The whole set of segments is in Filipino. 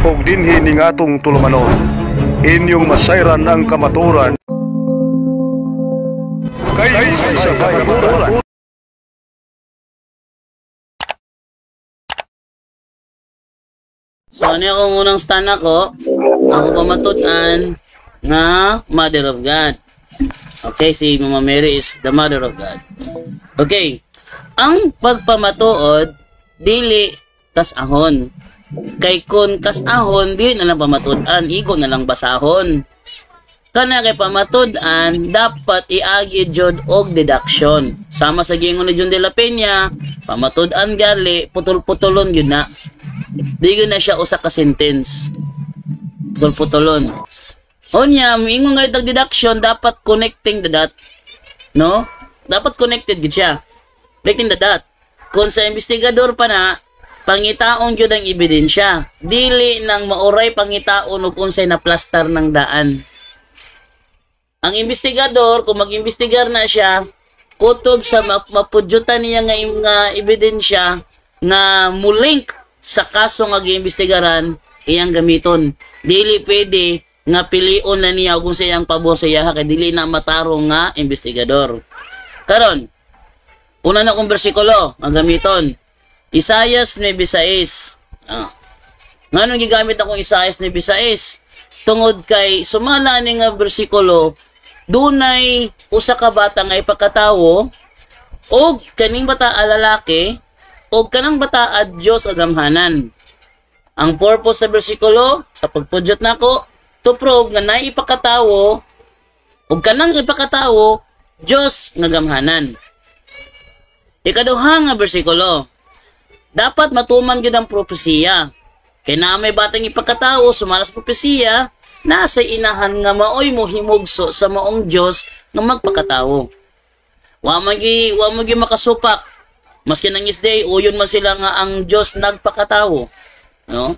ug dinhi ning atong tulumanon. Inyong masayran ang kamaturan. Kay sa kamaturan. So, ano yung unang stand ako pamatudan nga Mother of God. Okay, si Mama Mary is the Mother of God. Okay, ang pagpamatuod, dili kasahon. Kay kun kasahon, dili na lang pamatudan, igo na lang basahon. Kana kay pamatudan, dapat iagi jud og deduction. Sama sa gingon ni John de la Peña, pamatudan gali, putol-putulon yun na. Di na siya usa ka sentence. Putol-putulon. Onya, moingon nga itag deduction, dapat connecting the dot. No? Dapat connected gid siya. Connecting the dot. Kung sa investigador pa na, pangitaon yun ang ebidensya. Dili nang mauray pangitaon ug unsay na plaster ng daan. Ang investigador, kung mag-investigar na siya, kutob sa mapudyutan niya nga ebidensya na mulink sa kaso nga giimbestigaran, iyang gamiton. Dili pwede nga pilion na niya kung sa iyang pabor sa iya, kay dili na matarong nga investigador. Karon, una na kong bersikulo nga gamiton. Isaias 9:6. Nganong gigamit akong Isaias 9:6? Tungod kay sumala ni nga bersikulo, dunay usa ka bata nga ipakatawo og kaning bata a lalaki og kanang bata a Dios agamhanan. Ang purpose sa bersikulo sa pagpudyot nako to prove nga naay ipakatawo og kanang ipakatawo Dios nga gamhanan. Ikaduha nga bersikulo, dapat matuman gyud ang propesiya. Kay naa may batang ipakatawo sumalas propesiya, nasa inahan nga maoy mo himugso sa maong Dios nga magpakatawo. Wa magi makasupak. Maski nang isday, uyon man sila nga ang Diyos nagpakatawo. No?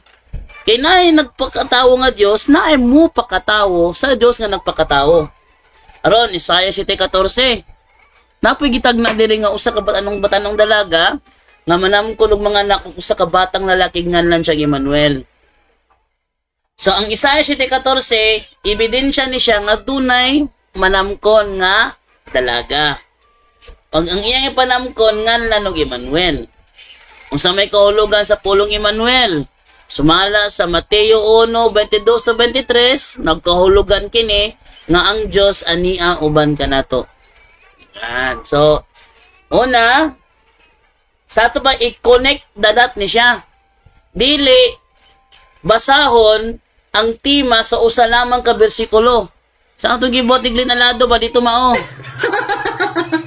Kaya naay nagpakatawo nga Diyos, naay mo pakatawo sa Diyos nga nagpakatawo. Aron, Isaiah 7:14. Napoy gitag na diri nga usa ka batanong dalaga, nga manamkon og mga anak usa ka batang lalaki nganlan siya Emmanuel. So, ang Isaiah 7:14, ebidensya ni siya nga dunay manamkon nga dalaga. Pag ang iyang ipanamkon nganlan og Emmanuel. Unsa may kahulugan sa pulong Emmanuel? Sumala sa Mateo 1:22-23, nagkahulugan kini nga ang Dios ania uban kanato. Yan. So, una, sa ato ba i-connect dadat ni siya? Dili basahon ang tema sa usa lamang ka bersikulo. Sa ato gibot iglin alado ba dito mao?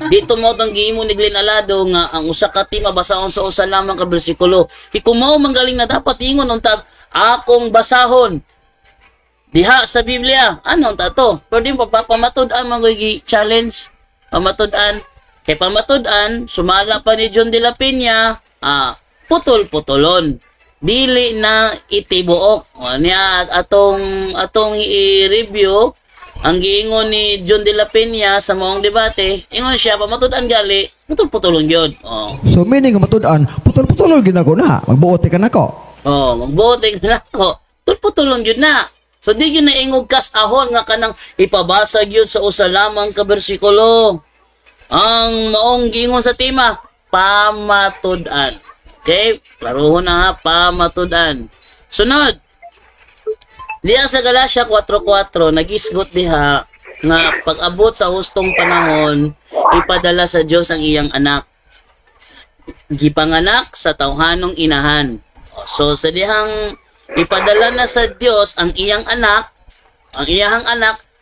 Dito mo tang giimo ni Glenn Alado nga ang usa ka tema basahon sa usa lamang ka bersikulo. Kung mao manggaling na dapat ingon untag akong basahon diha sa Biblia. Ano unta to? Pwede mo pamatud-an magigi challenge. Pamatud-an. Kay pamatud-an sumala pa ni John de la Peña, putol-putolon. Dili na itibuok. O niya atong i-review ang giingon ni John de la Peña sa maong debate, ingon siya, pamatud-an gali, putol-putulong yun. Oh. So, meaning matud-an, putol-putulong yun ako na. Magbuote ka na ko. Magbuote ka na ko. Putol-putulong yun na. So, di yun na ingog kasahon nga kanang ipabasag yun sa usa lamang ka bersikulo. Ang maong giingon sa tema, pamatud-an. Okay? Klaruhon na ha, pamatud-an. Sunod. Diya sa Galatia 4:4, nagisgot diha nga pag-abot sa hustong panahon, ipadala sa Dios ang iyang anak. Gipanganak sa tawhanong inahan. So sa dihang ipadala na sa Dios ang iyang anak,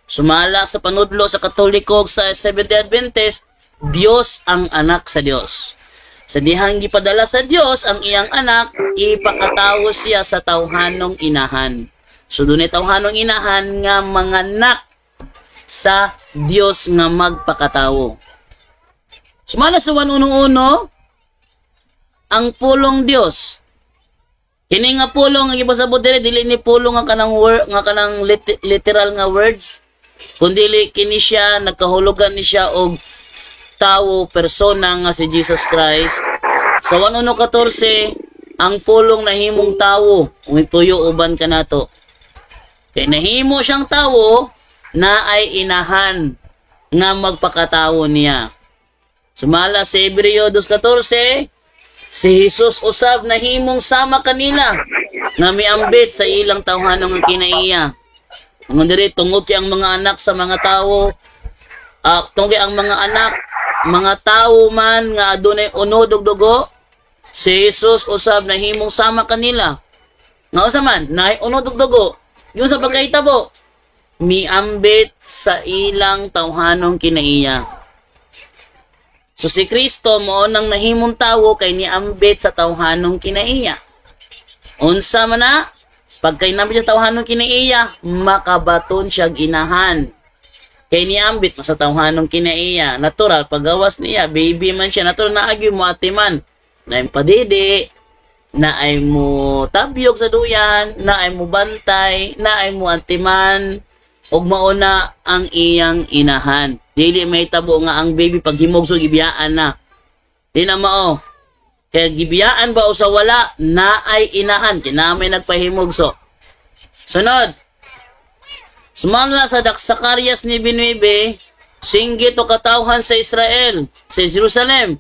sumala sa panudlo sa Katoliko sa Seventh-day Adventist, Dios ang anak sa Dios. Sa dihang gipadala sa Dios ang iyang anak, ipakatawo siya sa tawhanong inahan. So, doon tawhanong inahan nga mga anak sa Dios nga magpakatawo. Sumala sa 1:1, ang pulong Dios. Kini nga pulong nga gipasabot dili ni pulong nga kanang literal nga words, kundi kini siya nagkahulugan ni siya og tawo persona nga si Jesus Christ. Sa 1:14, ang pulong nahimong tawo, umituyo uban ka nato. Kay nahimo siyang tawo na ay inahan nga magpakatawo niya. Sumala sa Hebreo 2:14, si Jesus usab nahimong sama kanila nga miambit sa ilang tawhanong ang kinaiya. Ang diri tungod kay ang mga anak sa mga tawo, tungod kay ang mga anak, mga tawo man nga adunay unod ug dugo, si Jesus usab nahimong sama kanila. Nga usa man naay unod ug dugo, yung sa pagkahitabo, miambit sa ilang tawhanong kinaiya. So si Kristo mo nang nahimong tawo kay niambit sa tawhanong kinaiya. Unsa man na pagkay nambit sa tawhanong kinaiya, makabaton siya ginahan. Kay niambit sa tawhanong kinaiya, natural pagawas niya, baby man siya, natural na agi mo atiman. Na ay padidi, na ay mo tabyog sa duyan, na ay mo bantay, na ay mo atiman, ug mauna ang iyang inahan. Dili may tabo nga ang baby pag himugso gibiyaan na. Di na mao. Kaya gibiyaan ba o sa wala na ay inahan kinamay nagpahimugso. Sunod. Sumala sa Zakarias 9:9, singgit o katawhan sa Israel, sa Jerusalem.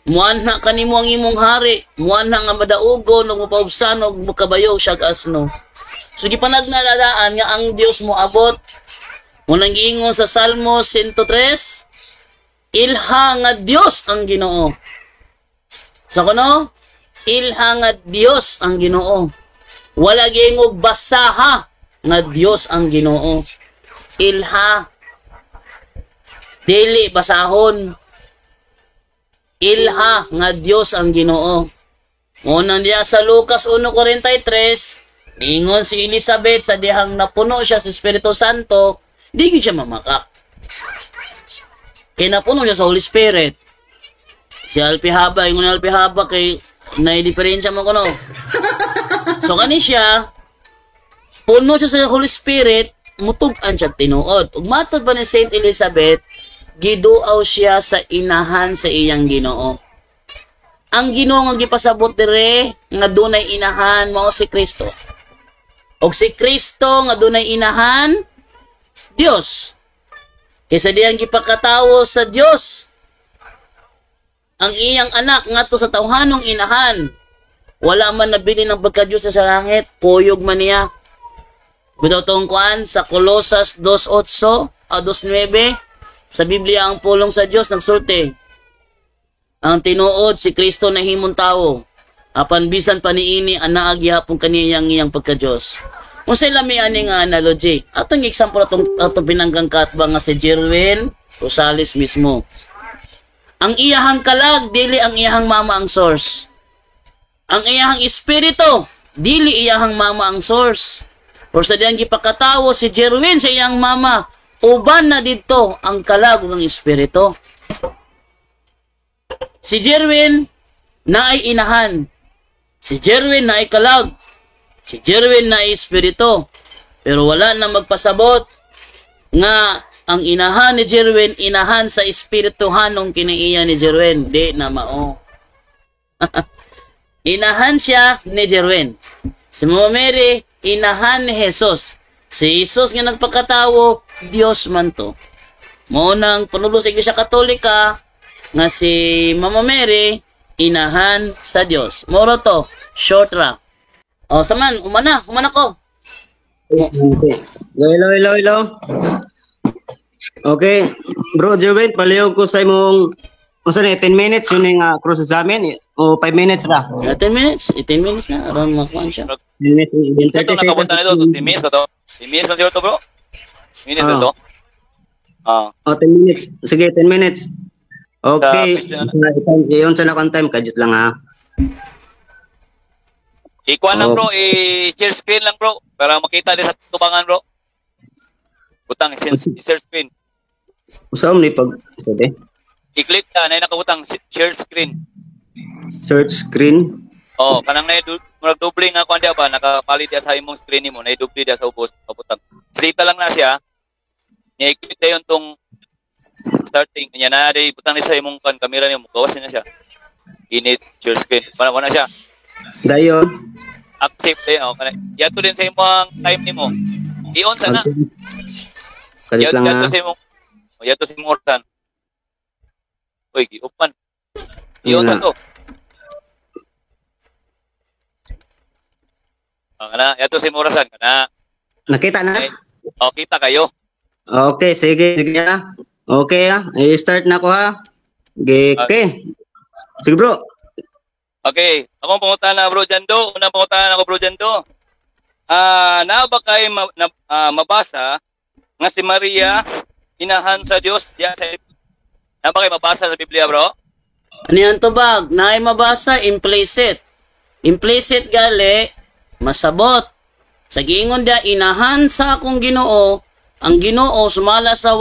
Muan na kanimo ang imong hari, muan na nga madaugo ug mapaubsan ug makabayo siya asno. So gipanagnaladaan nga ang Dios mo abot. Unang giingon sa Salmo 103, ilha nga Dios ang Ginoo. Sa kuno, ilha nga Dios ang Ginoo. Wala giingog basaha nga Dios ang Ginoo. Ilha, dili basahon. Ilha nga Dios ang Ginoo. Unang diya sa Lucas 1:43, ingon si Elizabeth sa dihang napuno siya sa Espiritu Santo, di siya mamakak. Kaya napuno siya sa Holy Spirit. Si Alpihaba, ingon na Alpihaba kay nai-diferensya mo ko no. So kani siya, puno siya sa Holy Spirit, mutug-an siya tinuod. Ug matod pa ni Saint Elizabeth, giduaw siya sa inahan sa iyang Ginoo. Ang Ginoo nga gipasabot dire nga dunay inahan mao si Kristo. Og si Kristo nga dunay inahan, Dios. Kaysa diyang gipakatawo sa Dios ang iyang anak ngadto sa tawhanong inahan. Wala man nabili ng pagka-Diyos sa langit, puyog man niya. Bitaw tong kuan sa Colosas 2:8 o 2:9, sa Biblia ang pulong sa Dios nagsulti. Ang tinuod si Kristo na himong tawo. Apan bisan pa niini ang naagyapon kaniyang iyang pagka-Dios. Kung sila may aning analogy, atong example atong pinanggang katba nga si Jerwin Rosales mismo. Ang iyahang kalag, dili ang iyahang mama ang source. Ang iyahang espiritu, dili iyahang mama ang source. Or sa diyang gipakatawo si Jerwin sa iyang mama, uban na dito ang kalag ng espiritu. Si Jerwin na ay inahan. Si Jerwin na ay kalag. Si Jerwin na espiritu. Pero wala na magpasabot nga ang inahan ni Jerwin, inahan sa espirituhanong kinaiya ni Jerwin. Di na mao. Inahan siya ni Jerwin. Si Mama Mary, inahan ni Jesus. Si Jesus nga nagpakatawo, Dios man to. Maunang panulo sa Iglesia Katolika, nga si Mama Mary, inahan sa Dios. Moro to, short rap. O, saman, umana ko. Okay. Hello. Okay. Bro, Jerwin, palihog ko sa imong, kung saan 10 minutes, yun yung cross examine, o 5 minutes na. 10 minutes? 10 minutes na, around makuhan siya. 10 minutes, Check kung nakapunta na ito, 10 minutes na to. 10 minutes na zero to, bro. Minutes na to. Oh, 10 minutes. Sige, 10 minutes. Okay. Yun sa nakon time, kajut lang ha. Ikuan lang, bro. I-share screen lang, bro. Para makita din sa tubangan, bro. Butang, share screen. Usaw mo ni pag, sabi? I-click ka, na yung nakabutang share screen. Search screen. Oh, kanang na mag-doble nga kuan dia ba, nakapalit dia sa imong screen mo, na i-doble dia sa ubos, kabutang. Slita lang na siya. I-click na yun tong starting. Yan na, butang ni sa imong camera niyo, gawas na siya. Init, share screen. Wala siya. Dayon. Accept din. Oh, kana. Yato din sa imong time nimo. I-on sana. Kalit lang Yato ha. sa imong yato sa imong organ. Uy, gi-open. I-on Yun sa na. to. Kana, yato sa imong orasan kana. Nakita na? Okay. Oh, kita kayo. Okay, sige ha. Okay ha. I-start na ko ha. Okay. Sige bro. Okay, akong pangutana bro Jando. Unang pangutana ako bro Jando. Naa ba kay mabasa nga si Maria inahan sa Dios diya sa naa ba kay mabasa sa Biblia bro? Ano yan tubag? Naay mabasa, implicit. Implicit gali, masabot. Sa giingon dia, inahan sa akong Ginoo, ang Ginoo sumala sa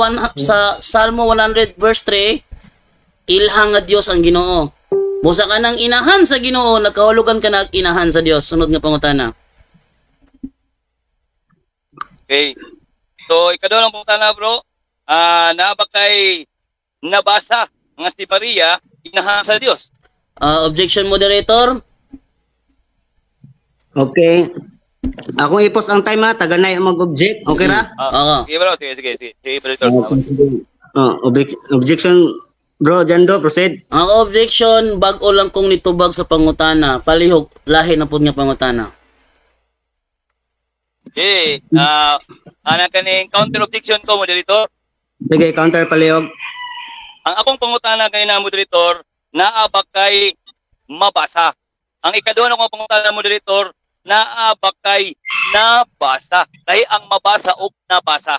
Salmo 100 verse 3, ilhang nga Dios ang Ginoo. Busa ka ng inahan sa Ginoo, nagkahulugan ka na inahan sa Dios. Sunod nga pangutana. Okay. So, ikaw lang pangutana bro. Naa ba kay nabasa nga si Maria inahan sa Dios? Objection moderator. Okay. Akong ipos ang time ha. Taga na mag-object. Okay ra? Oo. Sige bro, sige. Sige bro. Objection. Bro, Jando, proceed. Ang objection, bag-o lang kong nitubag sa pangutana. Palihog, lahi na po nga pangutana. Okay. Ana kaning counter objection ko moderator. Sige, counter palihog. Ang akong pangutana kay na moderator, naa ba kay mabasa? Ang ikaduha ng pangutana moderator, naa ba kay nabasa? Kaya ang mabasa o nabasa.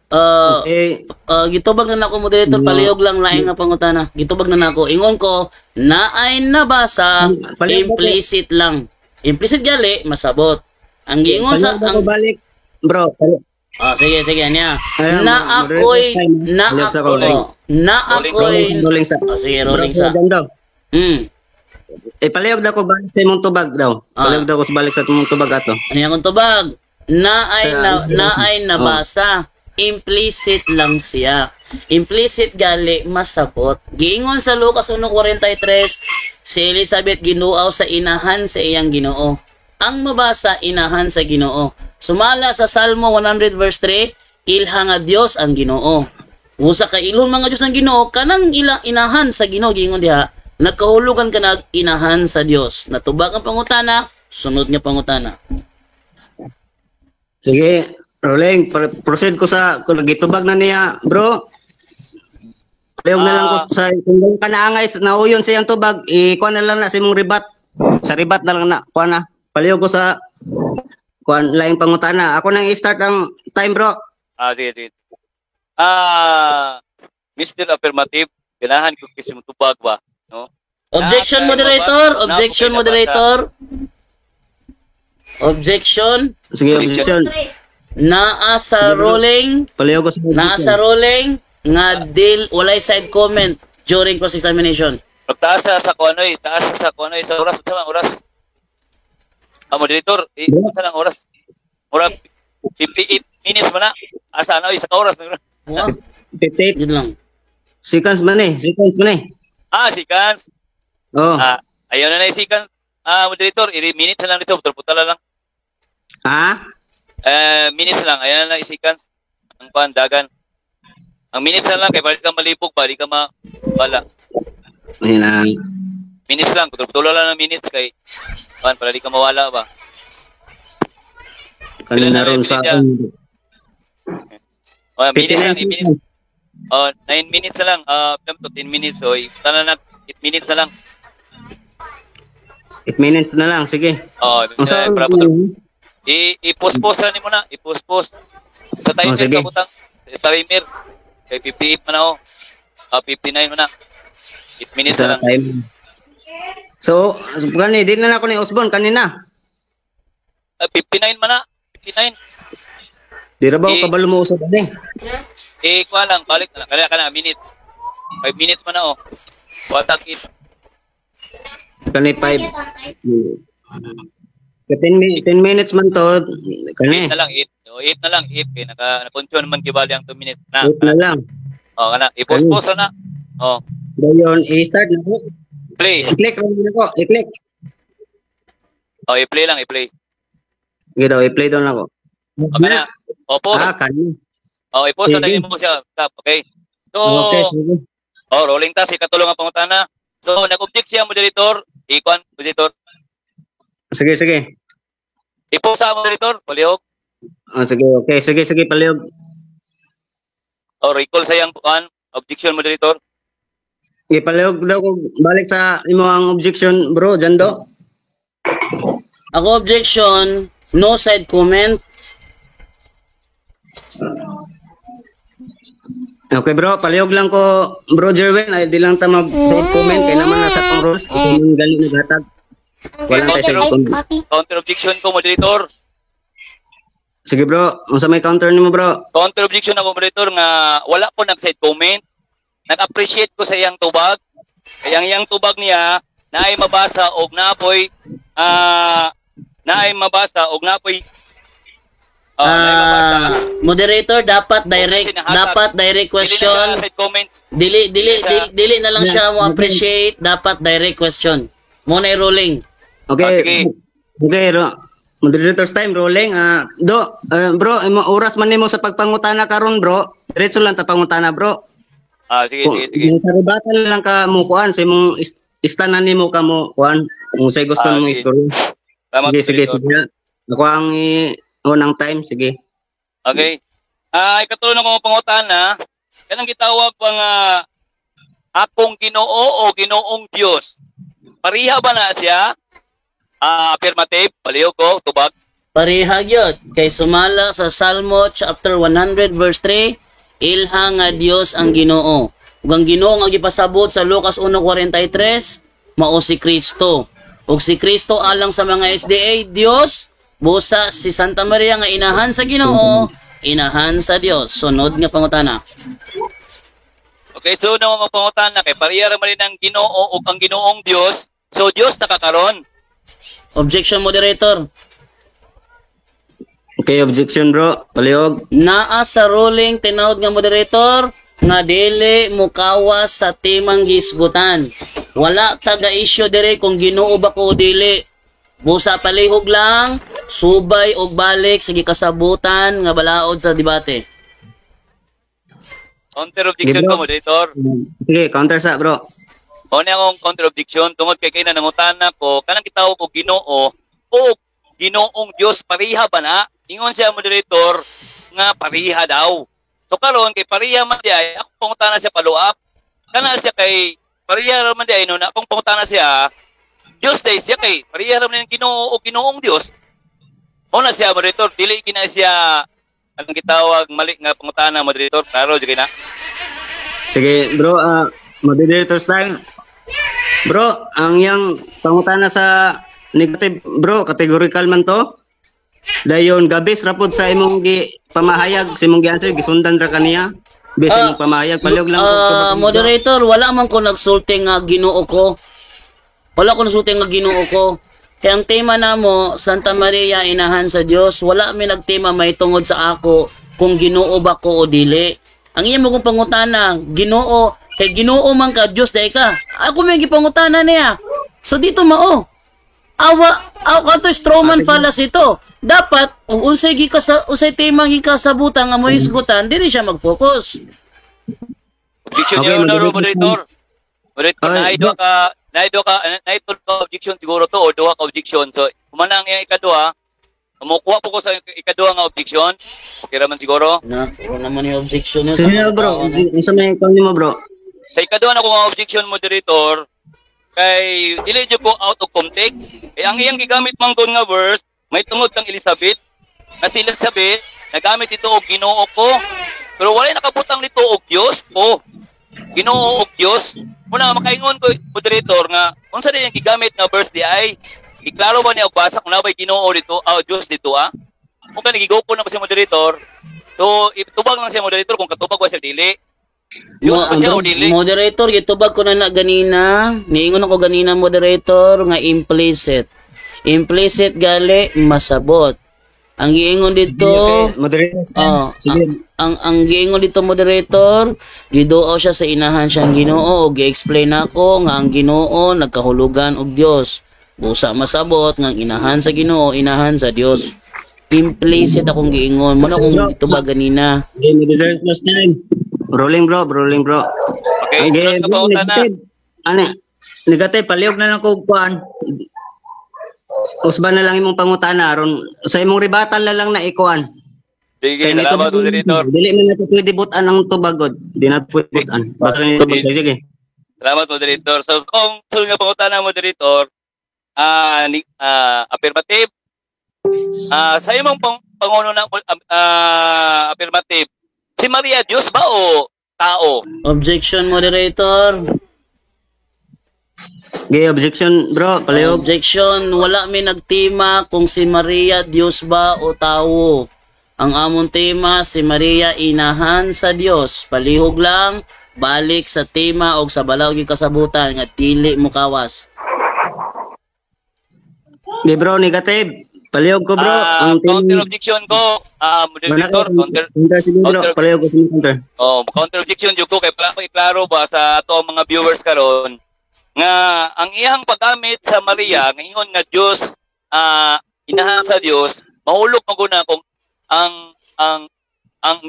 Okay. Gitubag na nako moderator, palihog lang laing nga pangutana. Gitubag na nako. Ingon ko, naay nabasa, Palihog ba ko? implicit lang. Implicit gali, masabot. Ang giingon sa Palihog ako balik. Bro, sige niya. Ayan, Na moderator ako'y time. Palihog sa rolling. Rolling sa. Sige, Bro, rolling sa. Jando. Palihog na ko balik sa imong tubag daw. Palihog daw ko balik sa imong tubag ato. Ano yung tubag? Naay Sa- nabasa. Implicit lang siya. Implicit gali masabot. Giingon sa Lucas 1:43, si Elizabeth ginuaw sa inahan sa iyang Ginoo. Ang mabasa inahan sa Ginoo. Sumala sa Salmo 100 verse 3, ilha nga Dios ang Ginoo. Usa ka ilon mga Dios ang Ginoo, kanang inahan sa Ginoo giingon diha, nagkahulugan ka nag inahan sa Dios. Natubag ang pangutana, sunod nga pangutana. Sige, rolling. Proceed ko sa kung gitubag na niya, bro. Palihog na lang ko sa kung ka naangay na uyon sa iyang tubag, ikuha na lang na sa imong ribat. Sa ribat na lang na, kuha na. Palihog ko sa kuha laing pangutana. Ako nang i-start ang time, bro. Sige. Mr. Affirmative, ganahan ko kasi mo tubag ba, no? Objection moderator, objection moderator. Objection. Sige, objection. Naa sa rolling, Palihog ko sa naa sa rolling nga deal walay side comment during cross examination. Taas sa kuanoy, sa oras, sa oras. Moderator, sa lang oras. Murag 58 minutes man na. Asa na isa ka oras. Wow, 58 yun lang. seconds man eh. Seconds. Oh. Ayaw na seconds. Moderator, minutes na lang dito, putala lang. Ha? Minutes lang, ayaw na seconds. Ang pandagan. Ang minutes na lang, kaya balik ka malipog, balik ka mabala. Ayun na. Minutes lang, putula lang ng minutes kay para di ka mawala ba. Kanina ron sa Minutes lang, 8 minutes. 9 minutes na lang. 10 minutes. So, tala na 8 minutes na lang. 8 minutes na lang, sige. I-post-post na mo na. I-post-post. Sa timer sige. ka butang. Sa timer. Kay 58 man ako. 59 man na. 8 minutes na lang. Time. So, di na ako ni Osborne kanina. 59 man na. 59. Di ra ba ako kabalo mo usap ani? Kuha lang. Balik na lang. Kaya ka na. Minute. 5 minutes man na Watak it. Kani 5. 10 minutes man to. 8 Kani. na lang. 8 na lang. 8. Kaya naka-control naman kibali ang 2 minutes. 8 na lang. Kana. I-post-post na. Dayon, i-start na ko. Play. I-click ron din ako. I-click. Oh, i-play lang, i-play. Sige daw, i-play doon ako. Okay na. O, pause. Kanina. O, i-pause na Sige. mo siya. Stop, okay? So, Okay, sige. rolling task, ikatulong ang pangutana. So, nag-object siya, moderator. Ikuan, moderator. Sige, sige. I-pause sa moderator, palihog. Sige, okay. Sige, palihog. O, recall sa iyang objection, moderator. Ipalihog daw ko balik sa imo ang objection, bro, Jando. Ako objection, no side comment. Okay, bro, palihog lang ko, bro Jerwin, ay di lang ta mag-comment kay naman nasa pang rules, kung yung gali naghatag. Walang tayo sa comment. Counter objection ko, moderator. Sige, bro, unsa may counter nimo, bro? Counter objection ako, moderator, nga wala ko nag-side comment. Nag-appreciate ko sa iyang tubag. Kaya ang iyang tubag niya na ay mabasa og napoy Moderator, dapat direct question. Comment. Dili na lang siya mo appreciate, dapat direct question. Mo na rolling. Okay. sige. Okay, moderator's time rolling. Bro, imo oras man nimo sa pagpangutana karon, bro. Diretso lang ta pangutana, bro. Sige. Kung sa rebatan lang ka mo kuan sa imong istanan nimo ka mo kuan kung say gusto mong sige. istorya. Tama, Sige. moderator. Ako ang unang time, sige. Okay. Ikatulong ko pangutana. Kanang gitawag pang akong Ginoo o Ginoong Dios. Pariha ba na siya? Affirmative, palihog ko, tubag. Parihag yun. Kay sumala sa Salmo chapter 100 verse 3, ilha nga Dios ang Ginoo. Ug ang Ginoo nga gipasabot sa Lucas 1:43, mao si Kristo. Ug si Kristo alang sa mga SDA, Dios, busa si Santa Maria nga inahan sa Ginoo, inahan sa Dios. Sunod nga pangutana. Okay, so nung mga pangutana kay pariha ra man rin ang Ginoo o ang Ginoong Dios. So Dios nakakaron. Objection, moderator. Okay, objection, bro. Palihog. Naa sa ruling tinawad nga moderator nga dili mukawas sa timang gisgutan. Wala taga-issue dire kung Ginoo ba ko o dili. Busa palihog lang, subay og balik sige kasabutan nga balaod sa debate. Counter objection Sige, bro. ko, moderator. Sige, counter sa, bro. O na akong counter objection tungod kay kay nangutana ko kanang gitawag og Ginoo o Ginoong Dios pariha ba na? Ingon siya moderator nga pariha daw. So karon kay pariha man di ay ako pangutana siya follow up. Kana siya kay pariha man di ay no na akong pangutana siya Dios day siya kay pariha man ng Ginoo o Ginoong Dios. O na siya moderator dili kina siya ang gitawag mali nga pangutana moderator klaro jud na. Sige, bro, moderator's time. Bro, ang yang pangutana sa negative, bro, categorical man to. Dayon gabis rapod sa imong pamahayag, sa imong gi-answer gisundan ra kaniya. Bis imong pamahayag palihog lang Moderator, wala man ko nagsulti nga Ginoo ko. Wala ko nagsulti nga Ginoo ko. Kaya ang tema namo Santa Maria inahan sa Dios, wala mi nagtema may tungod sa ako kung Ginoo ba ko o dili. Ang iya mo kong pangutana, Ginoo, kay Ginoo man ka Dios dai ka. Ako may gipangutana niya. So dito mao. Ato strawman fallacy ito. Dapat unsay tema gikasabutan nga mo isgutan, dili siya mag-focus. Objection Okay, niya na moderator. moderator. Naido ka objection siguro to o duha ka objection. So kumanang yung ikaduha, mukuha po ko sa ikaduha nga objection. Okay raman siguro. Puro naman yung objection niya. Sige na, bro. Unsa may ikaw nimo, bro? Sa ikaduha na ko nga objection moderator, kay dili jud ko out of context. Ang iyang gigamit mang doon nga verse, may tungod kang Elizabeth. Na si Elizabeth, nagamit ito og Ginoo ko. Pero wala nakabutang nito og Dios ko. Ginoo og Dios. Muna makaingon ko moderator nga unsa din yung gigamit nga verse di ay iklaro ba niya og basa kung nabay Ginoo dito, Dios dito Kung nagigo ko na ba si moderator. So itubag lang siya moderator kung katubag ba siya dili. Dios ba siya o dili? Moderator, gitubag ko na ganina. Niingon ako ganina moderator nga implicit. Implicit gali masabot. Ang giingon dito, Moderator. oh, Sige. ang giingon dito moderator, giduo siya sa inahan siyang Ginoo o gi-explain ako nga ang Ginoo nagkahulugan og Dios. Busa masabot nga ang inahan sa Ginoo, inahan sa Dios. Implicit akong giingon. Muna kung ito ba ganina. Okay, moderator plus 9. Rolling bro. Okay, sunod ka pa na. Ano? Negative, palihog na lang ko kuan. Usba na lang imong pangutana aron sa imong rebuttal na lang na ikuan. Sige, salamat moderator. Dili man nato pwede butan ang tubagod. Di na pwede butan. Basta ni tubag. Sige. Salamat moderator. So kung sunod nga pangutana moderator, affirmative. Sa imong panguno ng affirmative, si Maria Diyos ba o tao? Objection moderator. Okay, objection bro, palihog. Objection, wala mi nagtima kung si Maria Dios ba o tao. Ang among tema si Maria inahan sa Dios. Palihog lang, balik sa tema og sa balaw gyud kasabutan nga dili mo kawas. Okay bro, negative. Palihog ko bro. Counter objection ko, moderator, sige bro, palihog ko sa counter. Counter objection jud ko kay para ko iklaro ba sa ato mga viewers karon nga ang iyang paggamit sa Maria ngayon nga Dios, inahan sa Dios, mahulog maguna kung ang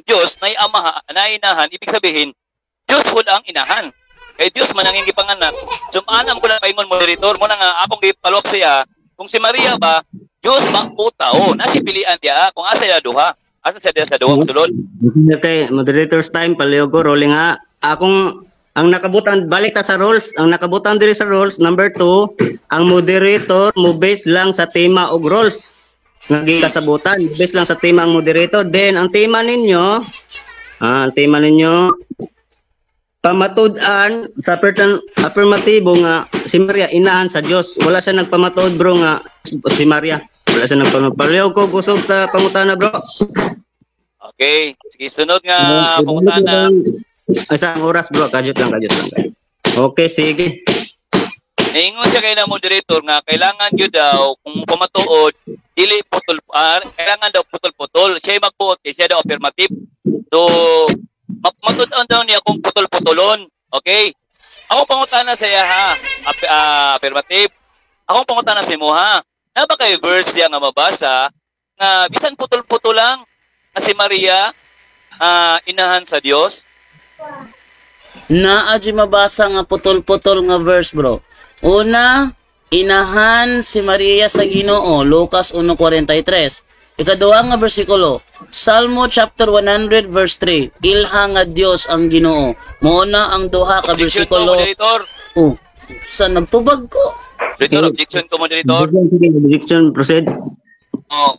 Dios na amaha na inahan, ibig sabihin Dios wala ang inahan. Kay Dios man ang gipanganak. Sumanam ko na paingon moderator mo na nga akong gipalop siya kung si Maria ba Dios ba o tao, nasi pilian dia kung asa ya duha. Asa siya sa duha sulod. Okay, moderator's time, palihog ko, rolling ha. Ang nakabutan, balik ta sa rules. Ang nakabutan diri sa rules, number 2, ang moderator mo base lang sa tema og rules. Nga kasabutan, base lang sa tema ang moderator. Then, ang tema ninyo, pamatud-an sa affirmatibo nga si Maria inahan sa Dios. Wala siya nagpamatud bro nga si Maria. Wala siya nagpamatud. Palihog ko, gusog sa pangutana bro. Okay, sige sunod nga pangutana. Isang oras bro, kajut lang. Okay, sige. Ingon siya kay na moderator nga kailangan gyud daw kung pamatuod dili putol kailangan daw putol-putol. Siya magbuot kay siya daw affirmative. So matud-on daw niya kung putol-putolon. Okay? Ako pangutana sa iya ha. Affirmative. Ako pangutana sa imo ha. Na ba kay verse diya nga mabasa nga bisan putol-putol lang nga si Maria inahan sa Dios? Naadji mabasa nga putol-putol nga verse bro. Una, inahan si Maria sa Ginoo, Lucas 1:43. Ikaduha nga bersikulo, Salmo chapter 100 verse 3. Ilha nga Dios ang Ginoo. Moona ang duha ka bersikulo. Sa nagtubag ko. Objection ko moderator. Objection, proceed.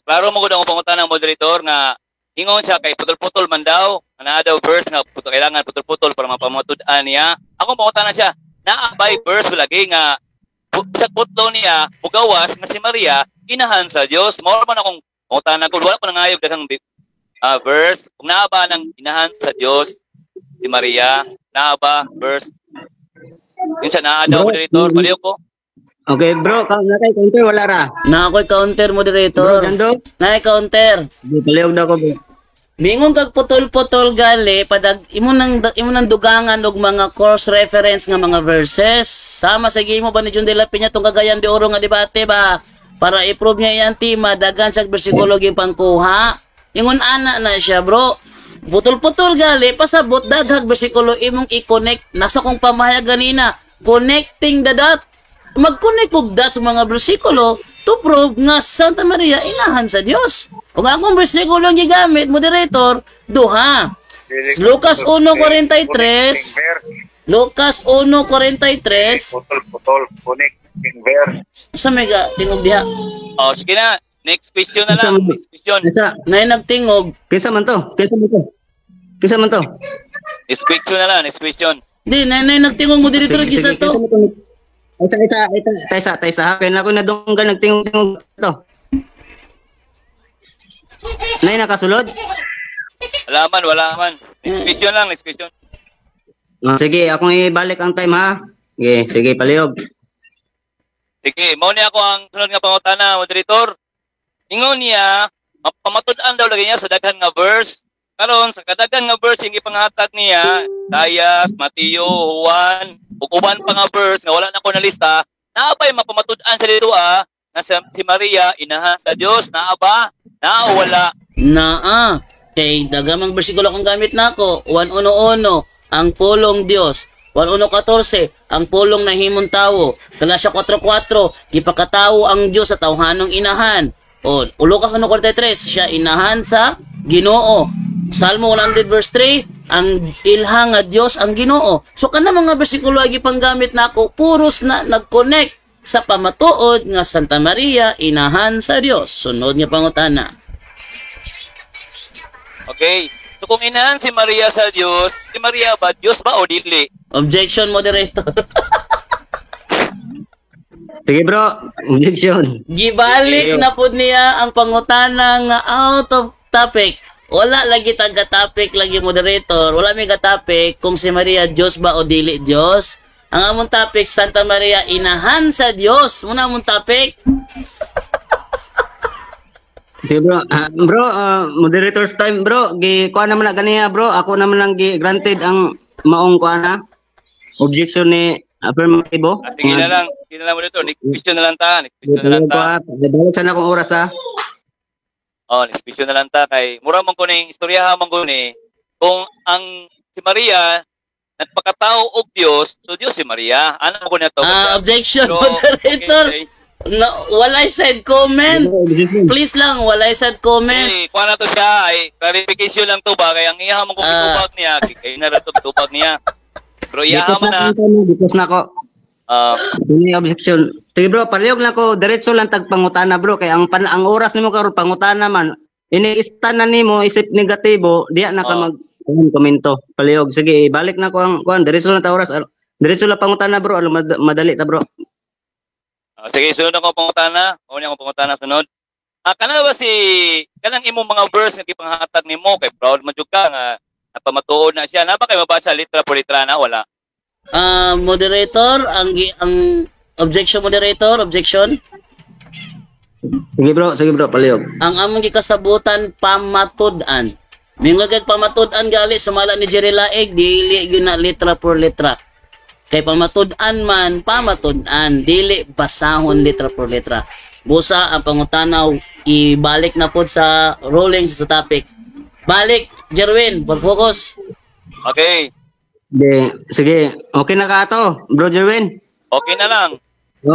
Klaro mo gud ang pangutana ng moderator nga ingon siya kay putol-putol man daw. Naa daw verse nga kailangan putol-putol para mapamatud-an niya. Ako pangutana siya, naa by verse lagi nga sa putlo niya mugawas nga si Maria inahan sa Dios. Mao man akong pangutana ko, wala pa nangayog daghang verse. Kung naa ba nang inahan sa Dios si Maria, naa ba verse? Yun siya naa daw moderator, palihog ko. Okay bro, nakay counter wala ra. Na ako'y counter moderator. Bro, Jando? Na counter. Palihog daw ko bro. Bingon kag putol-putol gali padag imo nang dugangan og mga cross reference nga mga verses. Sama sa gimo ba ni John de la Peña tong Cagayan de Oro nga debate ba para i-prove niya iyang tema daghan sa bersikulo gyud pangkuha. Ingon ana na siya bro. Putol-putol gali pasabot daghang bersikulo imong i-connect nasa kong pamahayag ganina. Connecting the dot. Mag-connect og dot sa mga bersikulo to prove nga Santa Maria inahan sa Dios. Kung akong bersikulo ang gigamit, moderator, duha. Lucas 1:43. Lucas 1:43. Putol-putol, connecting verse. Sa mega tingog diha. Sige na. Next question na lang. Next question. Nay nagtingog. Kinsa man to? Next question na lang. Next question. Di, nay nagtingog moderator gisa to. Taysa. Kaya na ako nadunggan nagtingog to. Nay nakasulod? Wala man. Next question lang, next question. Sige, akong ibalik ang time ha. Sige, palihog. Sige, mao ni ako ang sunod nga pangutana, moderator. Ingon niya mapamatud-an daw lagi niya sa daghan nga verse. Karon sa kadaghan nga verse yung ipanghatag niya, Dayas, Mateo, Juan, ug uban pa nga verse nga wala na ko na lista, naa ba'y mapamatud-an sa dito nga si Maria inahan sa Dios, naa ba? Naa o wala? Naa. Kay dagamang bersikulo kung gamit nako. 1:1 ang pulong Dios. 1:14 ang pulong nahimong tawo. Galacia 4:4 gipakatawo ang Dios sa tawhanong inahan. O Lucas 1:43 siya inahan sa Ginoo. Salmo 100 verse 3 ang ilhang nga Dios ang Ginoo. So kana mga bersikulo agi panggamit nako puros na nag-connect sa pamatuod nga Santa Maria inahan sa Dios. Sunod nga pangutana. Okay. So kung inahan si Maria sa Diyos, si Maria ba Diyos ba o dili? Objection, moderator. Sige bro, objection. Gibalik na po niya ang pangutana nga out of topic. Wala lagi taga-topic lagi, moderator. Wala may topic kung si Maria Diyos ba o dili Diyos. Ang among topic, Santa Maria inahan sa Diyos. Muna among topic. Sige bro, moderator's time bro, kuha naman na ganiya bro, ako naman lang granted ang maong kuha na objection ni affirmative. Sige na lang mo dito, next question na lang ta, Balik sana akong oras next question na lang ta, kay mura man ko ning istoryahan man ko ni, kung ang si Maria nagpakatao og Dios, so Dios si Maria, ano ko na to? Objection, moderator. Okay. No, walay side comment. Please lang, walay side comment. Kuha na to siya, ay clarification lang to ba, kaya ang iyahan mo kung itubag niya, kaya na rin to itubag niya. Pero iyahan mo na. Because na ko. Hindi objection. Sige bro, palihog na ko, diretso lang tagpangutana bro, kaya ang oras nimo karon pangutana man. Ini-ista na nimo isip negatibo, diya na ka mag-komento. Palihog, sige, balik na ko ang kuan, diretso lang ta oras. Diretso lang pangutana bro, madali ta bro. Sige, sunod ako pangutana. Una akong pangutana sunod. Kana ba kanang imong mga verse nga gipanghatag nimo kay proud man jud ka nga napamatuod na siya. Napa kay mabasa litra por litra na wala? Moderator, ang objection, moderator, objection. Sige bro, palihog. Ang among gikasabutan pamatud-an. Mingagag pamatud-an gali sumala ni Jerry Laig dili gyud na litra por litra. Kay pamatud-an man, pamatud-an, dili basahon litra por litra. Busa ang pangutanaw, ibalik na po sa rolling sa topic. Balik, Jerwin, focus. Okay. Sige, okay na ka to, bro Jerwin? Okay na lang.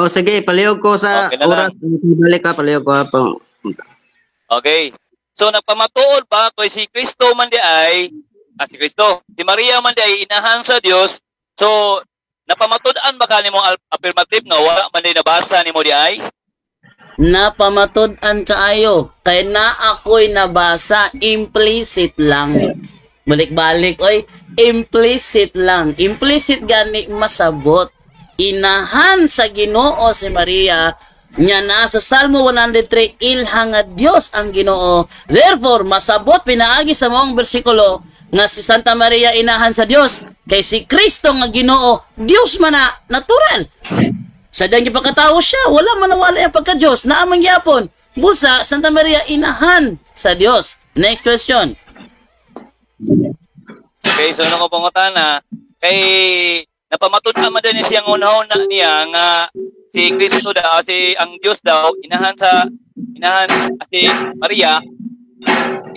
Sige, palihog ko sa Okay na oras. Balik ka, palihog ko. Okay. So nagpamatuod ba kay si Kristo man di ay, si Maria man di ay inahan sa Dios. So napamatud-an ba kanimo affirmative nga wala man din nabasa nimo di ay? Napamatud-an kaayo. Kay na ako'y nabasa, implicit lang. Balik-balik, oy. Implicit lang. Implicit gani masabot. Inahan sa Ginoo si Maria, nya nasa Salmo 103, ilhang nga Dios ang Ginoo. Therefore, masabot pinaagi sa maong bersikulo nga si Santa Maria inahan sa Dios. Kay si Kristo nga Ginoo, Dios man na natural. Sa dang gipakatawo siya, wala man nawala ang pagka-Dios, naamang gyapon. Busa Santa Maria inahan sa Dios. Next question. Okay, so nung pangutana, kay napamatud-an man din siyang unahon na niya nga si Kristo daw, si ang Dios daw inahan si Maria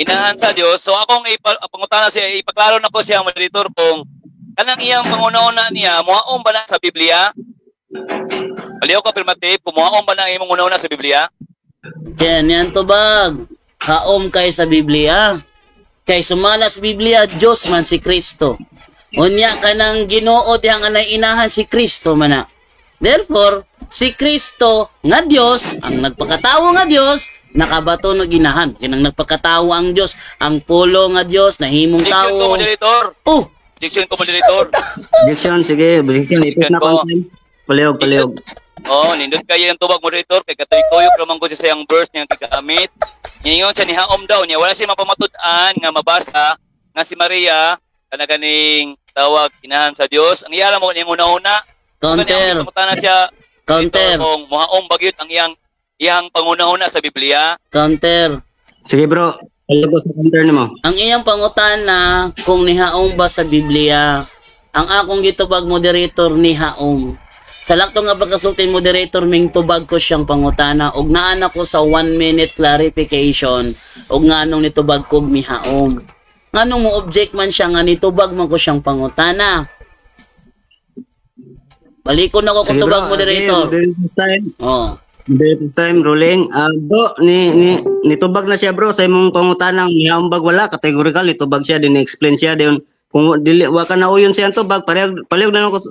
inahan sa Dios. So akong pangutana siya, ipaklaro na ko siya moderator kung kanang iyang pangunahon niya muhaon ba na sa Biblia? Paliw ko affirmative, kung muhaon ba na imong unahon sa Biblia? Yan tubag. Haom kay sa Biblia. Kay sumalas Biblia, Diyos man si Kristo. Unya kanang Ginoo dihang anay inahan si Kristo man na. Therefore, si Kristo nga Dios, ang nagpakatawo nga Dios, nakabato no ginahan. Kinang nagpakatawo ang Dios, ang pulo nga Dios nahimong Objection ko tawo. moderator. Objection ko moderator. Objection, sige, objection. Ipit na ko. Palihog. Nindot kayo yung tubag moderator kay katoy-toyok lamang ko sa iyang verse niyang gigamit. Ngayon sa nihaom daw niya wala siya mapamatud-an nga mabasa nga si Maria kanaganing tawag inahan sa Dios. Ang iyala mo niyang una-una. Counter. Kung muhaom bagyot ang iyang pangunahuna sa Biblia. Counter. Sige bro, palihog ko sa counter nimo. Ang iyang pangutana kung nihaom ba sa Biblia. Ang akong gitubag moderator nihaom. Sa lakto nga pagkasultin moderator ming tubag ko siyang pangutana ug naan ako sa 1 minute clarification ug nganong nitubag ko mihaom. Nganong mo object man siya nga nitubag man ko siyang pangutana. Balikon ako kung tubag moderator. This time. Oh. This time rolling. Bro, nitubag na siya bro sa imong pangutanang nihambag wala categorical nitubag siya din explain siya din kung dili wa ka na uyon siya tubag palihog na ko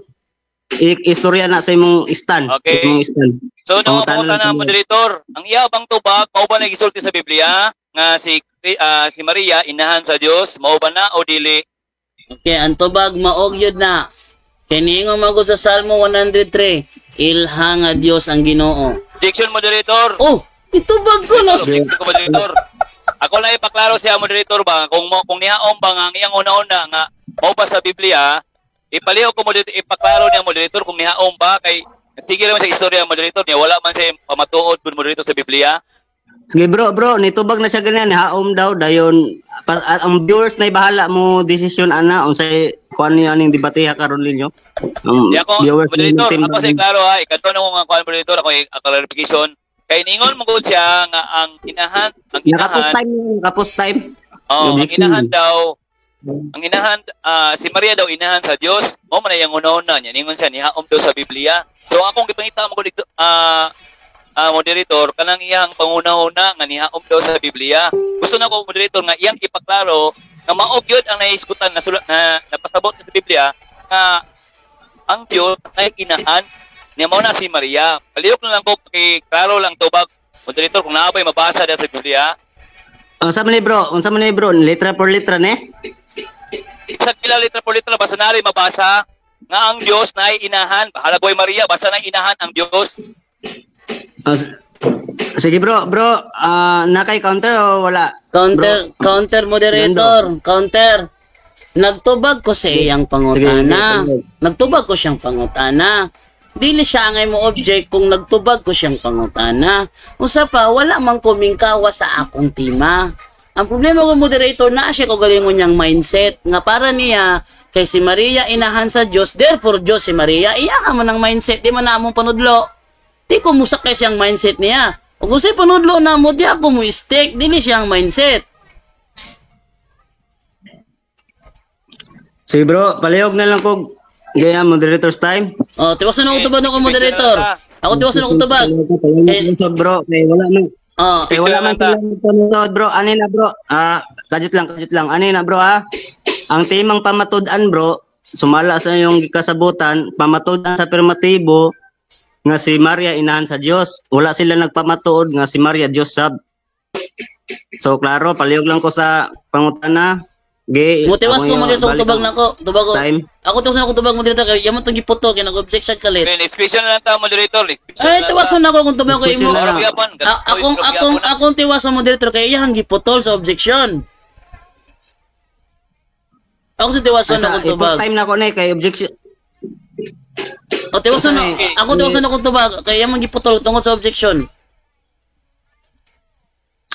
istorya na sa imong stand. Okay. Imong stand. So no pangutana moderator, ang iya bang tubag mao ba nagisulti sa Biblia nga si Maria inahan sa Dios mao ba na o dili? Okay, ang tubag maog yun na. Kiningon man ko sa Salmo 103, ilha nga Dios ang Ginoo. Objection moderator. Oh, itubag ko na. Objection ko moderator. Ako lang ipaklaro siya moderator ba kung nihaom ba nga ang iyang una-una nga mao ba sa Biblia, ipaliw ko moderator ipaklaro niya moderator kung nihaom ba kay sige naman sa istorya moderator niya wala man siya pamatuod kun moderator sa Biblia. Sige bro, nitubag na siya ganyan, haom daw dayon ang viewers na ibahala mo desisyon ana unsay kuan niya aning debate ha karon ninyo. Di ako moderator, ako sa klaro ha, ikato na mga kuan moderator ako clarification. Kay ningon mo gud siya nga ang inahan Nakapos time. Oh, ang inahan daw si Maria daw inahan sa Dios. Mo man yang una-una niya ningon siya nihaom daw sa Biblia. So akong gipangita mo gud moderator kanang iyang panguna-una nga nihaom daw sa Biblia. Gusto na ko moderator nga iyang ipaklaro nga mao gyud ang naisgutan na napasabot sa Biblia nga ang Dios ay inahan niya mao na si Maria. Palihok na lang ko kay klaro lang tubag moderator kung naabay mabasa da sa Biblia. Unsa man ni bro, letra por letra ne? Sa kila letra por letra basa na rin mabasa nga ang Dios na ay inahan. Bahala boy Maria, basa na inahan ang Dios. Sige bro, nakay counter o wala? Counter moderator, counter. Nagtubag ko sa iyang pangutana. Nagtubag ko siyang pangutana. Dili siya ngay mo object kung nagtubag ko siyang pangutana. Usa pa, wala man kumingkawa sa akong tema. Ang problema ko moderator na siya ko galingon niyang mindset nga para niya kay si Maria inahan sa Diyos, therefore Diyos si Maria, iya ka man ang mindset, di man na among panudlo. Di ko musakay siyang mindset niya. O kung sa'y panudlo na mo, di ako mo stick, dili siyang mindset. Sige bro, palihog na lang ko gaya moderator's time. O, tiwasan ako tubag ako moderator. Ako tiwasan ako tubag. Bro, kay wala man. Kay wala man sila bro. Ani na bro. Kadit lang. Ani na bro ha. Ang timang pamatud-an bro, sumala sa yung kasabutan, pamatud-an sa permatibo nga si Maria inahan sa Dios. Wala sila nagpamatuod nga si Maria Dios sab. So klaro, palihog lang ko sa pangutana. Motiwas ko mo sa tubag nako. Tubag ko. Ako tiwas na ko tubag moderator kay yamo tong giputo kay nag-objection kalit. Next question na lang ta moderator. Ay tiwason nako kung tubag ko imo. Akong tiwas sa moderator kay iyang giputol sa objection. Ako sa tiwason na kung tubag. Time na ko na kay objection. O tiwason na. Ako tiwason na kung tubag kay iyang giputol tungod sa objection.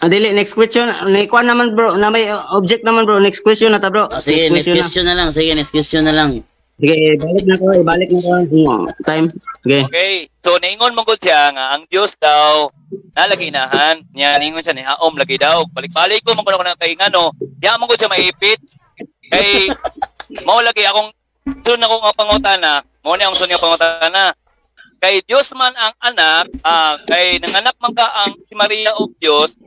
Dili, next question. Naikuan naman bro. Na may object naman bro. Next question na ta bro. Sige, next question na lang. Sige, next question na lang. Sige, ibalik na ko. Time. Sige. Okay. So, naingon mong gud siya nga ang Dios daw nalagi inahan. Niya, naingon siya ni haom lagi daw. Balik-balik ko mong ko na kay ngano. Diya mong gud siya maipit. Kay, mao lagi akong sunod na kong pangutana. Mao ni ang sunod nga pangutana. Kay Dios man ang anak, kay nanganak man ka ang si Maria o Dios,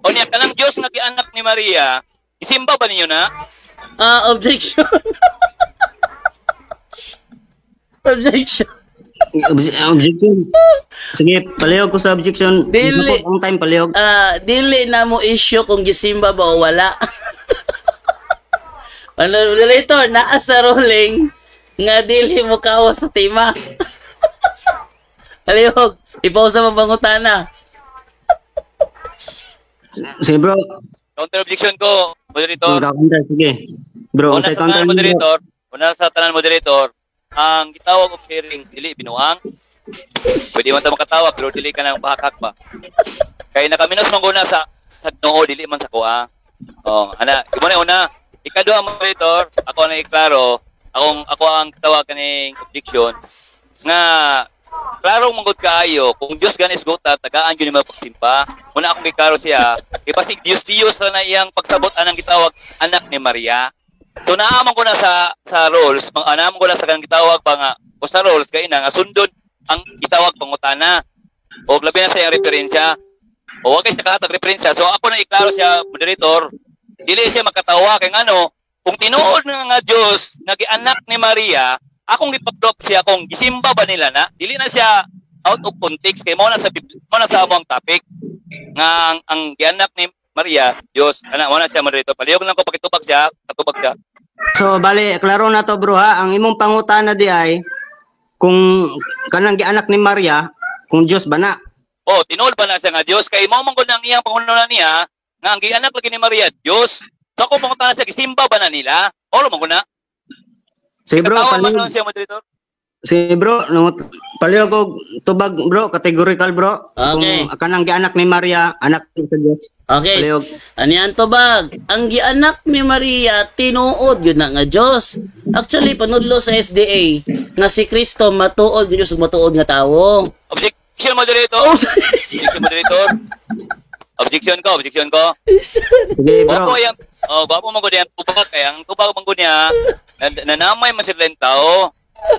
o niya kanang Diyos nga gianak ni Maria, isimba ba ninyo na? Objection. Objection. Objection. Sige, palihog ko sa objection. Dili. Ang time palihog. Dili na mo issue kung gisimba ba o wala. Moderator, naa sa rolling nga dili mo kawas sa tema. Palihog, ipausa mo pangutana. Sige bro. Counter objection ko, moderator. Sige. Bro, sa tanan moderator, una sa tanan moderator, ang gitawag og sharing dili binuang. Pwede man ta makatawa pero dili ka nang bahakak ba. Kay nakaminos man guna sa sa Ginoo dili man sa kuha. Oh, ana, imo na una. Ikaduha moderator, ako na iklaro, ako ang tawag kaning objection nga klaro mangod kaayo kung Dios ganis gota tagaan gyud ni magsimba. Una akong iklaro siya, ipasig Dios na iyang pagsabot anang gitawag anak ni Maria. So naaman ko na sa rules, naaman ko na sa kanang gitawag pa nga o sa rules kay na nga sundon ang gitawag pangutana. O labi na sa iyang referensya. O wag kay siya kahatag referensya. So ako na iklaro siya, moderator, dili siya makatawa kay ngano, kung tinuod na nga Dios nga gianak ni Maria, akong ipag-drop siya kung gisimba ba nila na, dili na siya out of context kay mo na sa among topic nga ang gianak ni Maria, Dios, ana mo na siya moderator. Palihog lang ko pakitubag siya, katubag siya. So bali klaro na to bro ha, ang imong pangutana di ay kung kanang gianak ni Maria, kung Dios ba na? Oh, tinuod ba na siya nga Dios kay mao man gud ang iyang pangunahan niya nga ang gianak lagi ni Maria, Dios. So ako pangutana siya, gisimba ba na nila? Oro man gud na. Si bro, palihog siya moderator. Si bro, palihog ko tubag bro, categorical bro. Okay. Kung kanang gianak ni Maria, anak sa Dios. Okay. Palihog. Ano yan tubag? Ang gianak ni Maria, tinuod yun na nga Diyos. Actually, panudlo sa SDA, nga si Kristo matuod yun yung matuod nga tao. Objection moderator. Oh, sorry. Objection moderator. Objection ko. Sige bro. Bapo man gud yang tubag kay ang tubag man gud niya nanamay man sila tao.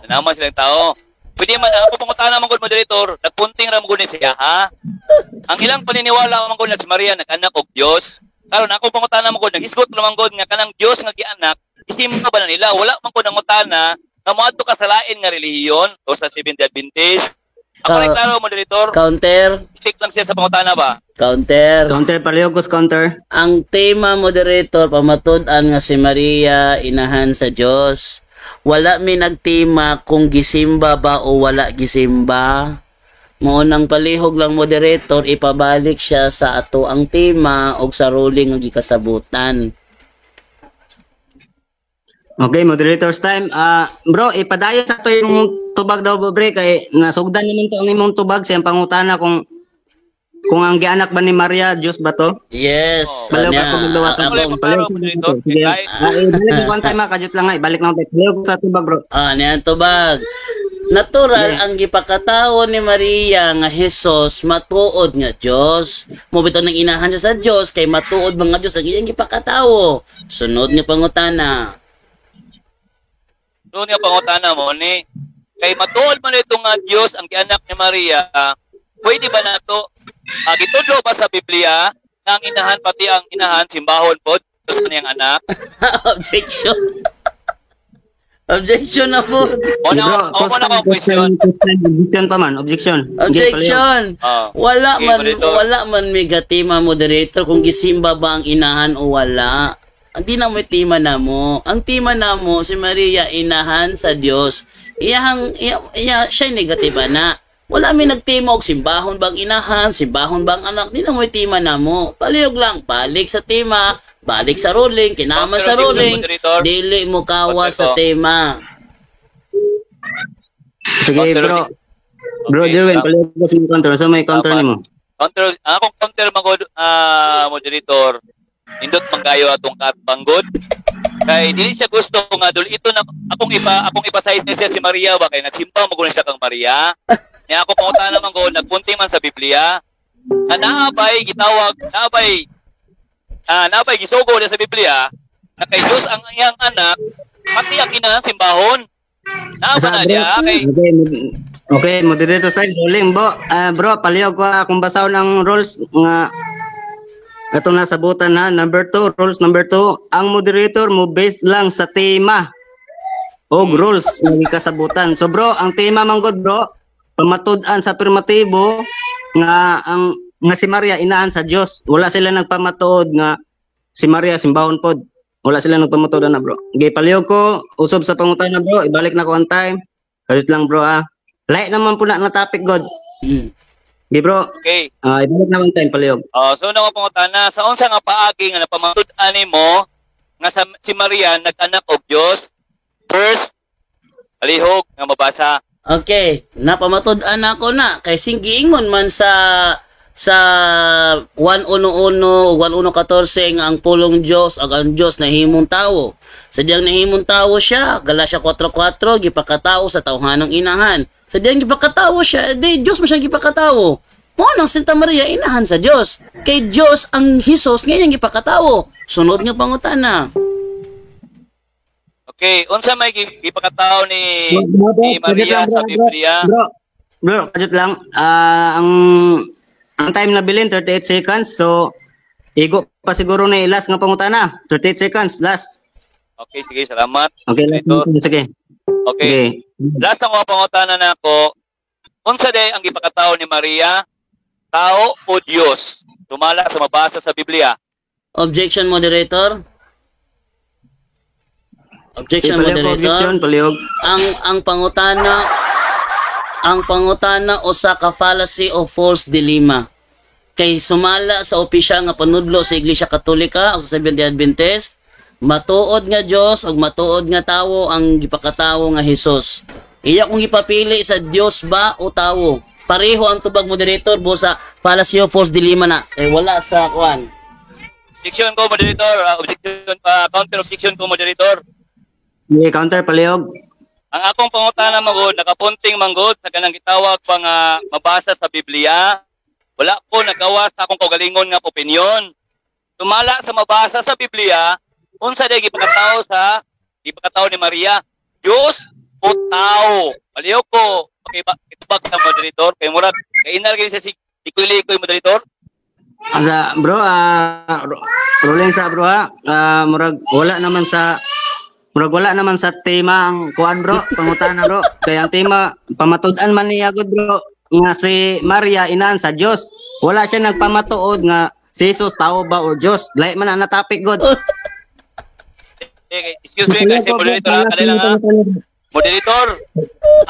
Nanamay sila tao. Pwede man ako pangutana man gud moderator, nagpunting ra man gud ni siya ha. Ang ilang paniniwala man gud na si Maria nag-anak og Dios. Karon ako pangutana man gud naghisgot man gud nga kanang Dios nga gianak, isimba ba na nila? Wala man gud nangutana nga moadto ka sa lain nga relihiyon o sa Seventh-day Adventist. Ako rin klaro moderator. Counter. Stick lang siya sa pangutana ba? Counter. Counter palihog ko counter. Ang tema moderator, pamatud-an nga si Maria, inahan sa Diyos. Wala mi nagtima kung gisimba ba o wala gisimba. Maunang palihog lang moderator, ipabalik siya sa ato ang tema o sa ruling nga gikasabutan. Okay, moderator's time. Bro, ipadayo sa to yung tubag daw bro, kay nasugdan naman to ang imong tubag sa pangutana kung ang gianak ba ni Maria, Diyos ba to? Yes. Balaw Anya, ka magdawatan. akong- Sige. Ibalik na one time kajut lang nga, ibalik na tayo sa tubag bro. Niyan tubag. Natural ang gipakatawo ni Maria nga Hesus matuod nga Dios. Mo bitaw nang inahan siya sa Dios kay matuod mga Dios ang iyang gipakatawo. Sunod nga pangutana. Doon nga pangutana mo ni kay matuod man ito nga Dios ang gianak ni Maria, pwede ba nato gitudlo ba sa Biblia nga ang inahan pati ang inahan simbahon pod Dios man yang anak? Objection. Objection na po. Una ko question. Objection pa man, objection. Objection. Wala Okay, man moderator. wala man may gatima moderator kung gisimba ba ang inahan o wala. Hindi na mo tima na mo. Ang tima na mo si Maria inahan sa Dios. Siya negatiba na. Wala may nagtima og simbahon bang inahan, simbahon bang anak. Di na mo tima na mo. Palihog lang, balik sa tema, balik sa ruling, kinama sa ruling. Dili mo kawa sa tema. Sige bro. Bro, Jerwin, palihog ko sa counter. So may counter nimo. Counter, akong counter magod moderator. Indot manggayo atong katbanggod. Kay dili siya gusto nga dul ito na akong ipasize siya si Maria ba kay nagsimba mo gud siya kang Maria. Nya ako pangutana man ko nagpunti man sa Biblia. Na naabay gitawag, naabay gisugo sa Biblia na kay Dios ang iyang anak pati ang ina simbahon. Naaba na dia kay Okay, moderator style rolling bro. Bro, palihog ko kung basaw ng rules nga ito na sabutan na. Number 2, rules number 2. Ang moderator mo based lang sa tema o rules na kasabutan. So bro, ang tema man god bro, pamatud-an sa afirmatibo nga si Maria inaan sa Dios. Wala sila nagpamatuod nga si Maria simbahon pod. Wala sila nagpamatuod na bro. Okay, palihog ko usob sa pangutana bro. Ibalik na ko on time. Kalit lang bro Light naman po na topic god. Okay bro. okay. Ibalik na on time palihog. So na ko pangutana sa unsa nga paagi nga napamatud-an nimo nga si Maria nag-anak og Dios. First, palihog nga mabasa. Okay, napamatud-an ako na kay singgiingon man sa sa 1:11 o 1:14 nga ang pulong Dios ag ang Dios nahimong tawo. Sadyang nahimong tawo siya, Galacia 4:4 gipakatawo sa tawhanang inahan. Sadyang gipakatawo siya, di Dios mo siyang gipakatawo. Mo nang Santa Maria inahan sa Dios. Kay Dios ang Hesus ngayang gipakatawo. Sunod nga pangutana. Okay, unsa may gipakatao ni Maria sa Biblia? Bro, kadyo lang. Ang time na bilin 38 seconds. So igo pa siguro na last nga pangutana. 38 seconds last. Okay, sige, salamat. Okay, last. Sige. Okay. Last ang mga pangutana na ako. Unsa day ang gipakatao ni Maria? Tao o Diyos? Tumala sa mabasa sa Biblia. Objection, moderator. Objection, moderator. Paliog. Ang pangutana usa ka fallacy o false dilemma. Kay sumala sa opisyal nga panudlo sa Iglesia Katolika o sa Seventh-day Adventist, matuod nga Dios ug matuod nga tawo ang gipakatawo nga Hesus. Iya kung gipapili sa Dios ba o tawo. Pareho ang tubag, moderator, bo sa fallacy o false dilemma na. Wala sa kuan. Objection ko, moderator. Counter objection ko, moderator. Yeah, counter paliog. Ang akong pangutana magod, nakapunting manggod sa kanang gitawag pa nga mabasa sa Biblia. Wala ko nagawa sa akong kaugalingon nga opinion. Tumala sa mabasa sa Biblia, unsa day gipakatawo ni Maria? Diyos o tao? Paliw ko. Okay ba? Itubag sa moderator. Kay murag, kay inalagay siya si Likoy, moderator. Asa, bro, rolling sa bro ha. Murag wala naman sa tema ang kuan bro, pangutana bro. Kaya ang tema pamatud-an man niya gud bro nga si Maria inahan sa Dios. Wala siya nagpamatuod nga si Jesus tao ba o Dios. Lahi man na topic god. Excuse me, kasi moderator, kanila nga. Moderator,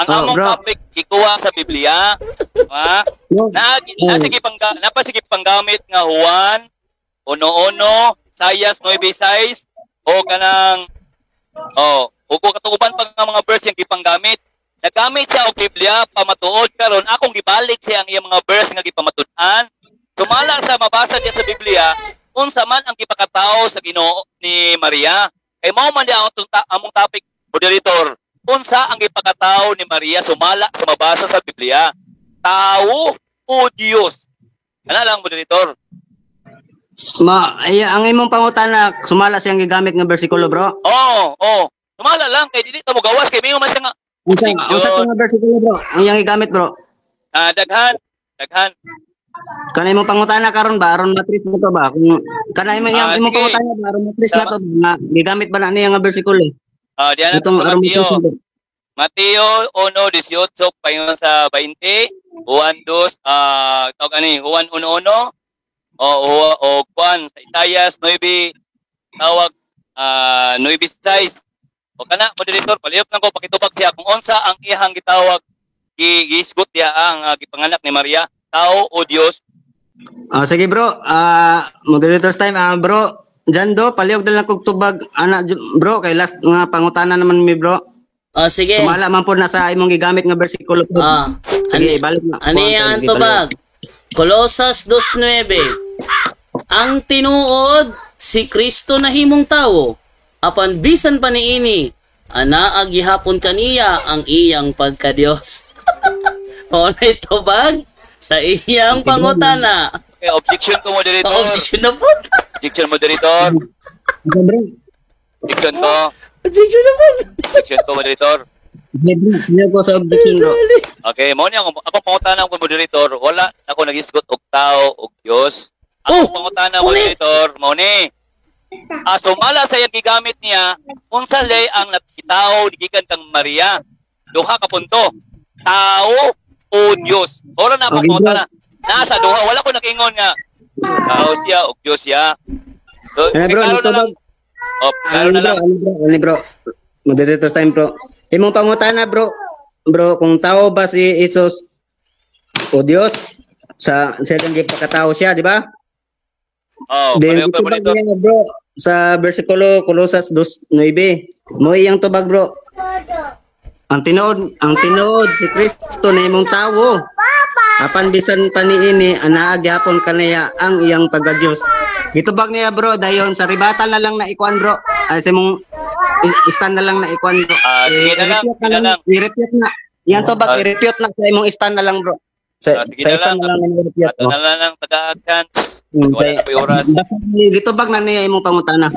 ang among topic ikuha sa Biblia, ha? Napasige panggamit nga Juan, 1:1, Sayas 9:6, o kanang ug katuban pa nga mga verse yang gipanggamit. Nagamit siya og Biblia pamatuod karon akong gibalik siya ang iyang mga verse nga gipamatud-an. Tumala sa mabasa diya sa Biblia, unsa man ang gipakatao sa Ginoo ni Maria. Kay mao man dia among topic, moderator. Unsa ang gipakatao ni Maria sumala sa mabasa sa Biblia? Tao o Dios? Ana lang, moderator. Ang imong pangutana sumala siyang gigamit nga bersikulo, bro. Sumala lang kay dili ta mo gawas kay mingo man siya nga. Unsa nga bersikulo, bro? Ang iyang gigamit, bro. Daghan. Kanay imong pangutana karon ba aron matris mo to ba? Kung kanay imong pangutana ba aron matris na to nga gigamit ba na niya nga bersikulo? Diyan natin sa Mateo 1:18 payon sa 20, Juan 2, tawag ani, Juan 1:1, o Juan sa Isaias 9, tawag 9:6. O kana, moderator, palihok lang ko, pakitubag siya kung unsa ang iyang gitawag, giisgot niya ang gipanganak ni Maria, tao o Dios. Sige bro, moderator's time, bro. Jando, palihog na lang kong tubag, bro, kay last nga pangutana naman mi bro. Sige. Sumala man po na sa imong gigamit nga bersikulo. Sige, balik na. Ani ang tubag? Colosas 2:9. Ang tinuod si Kristo na himong tawo, apan bisan pa niini, anaag gihapon kaniya ang iyang pagka-Dios. Onay tubag sa iyang pangutana. Okay, objection ko, moderator. Objection na po. Objection, moderator. Objection to. Objection na po. Objection to, moderator. Hindi ko sa objection, bro. Okay, mo niya akong pangutana ko, moderator. Wala ako nag-isgot og tao og Dios. Akong pangutana, moderator, mo ni. Sumala sa iyang gigamit niya, unsa lay ang nakitaw gikan kang Maria? Duha ka punto. Tao o Dios. Ora na akong pangutana. Nasa duha, wala ko nakingon nga tao siya o Diyos siya. So, bro, bro. Moderator's time, bro. Imong pangutana, bro. Bro, kung tao ba si Jesus o Diyos, sa lang gipakatao siya, di ba? Then, niya, bro, sa versikulo Colosas 2:9. Mo iyang tubag, bro. ang tinuod si Kristo na imong tawo. Apan bisan pa niini anaa gyapon kanaya ang iyang pagka-Dios. Gitubag niya bro dayon sa ribatan na lang na ikuan bro. Ay sa imong stand na lang na ikuan bro. Sige na lang. I-repeat na. Yan tubag i-repeat na sa imong stand na lang bro. Sa Sige na stand lang. na lang i-repeat. Ato na lang taga-chance. Wala na pa yung oras. Gitubag na niya imong pangutana.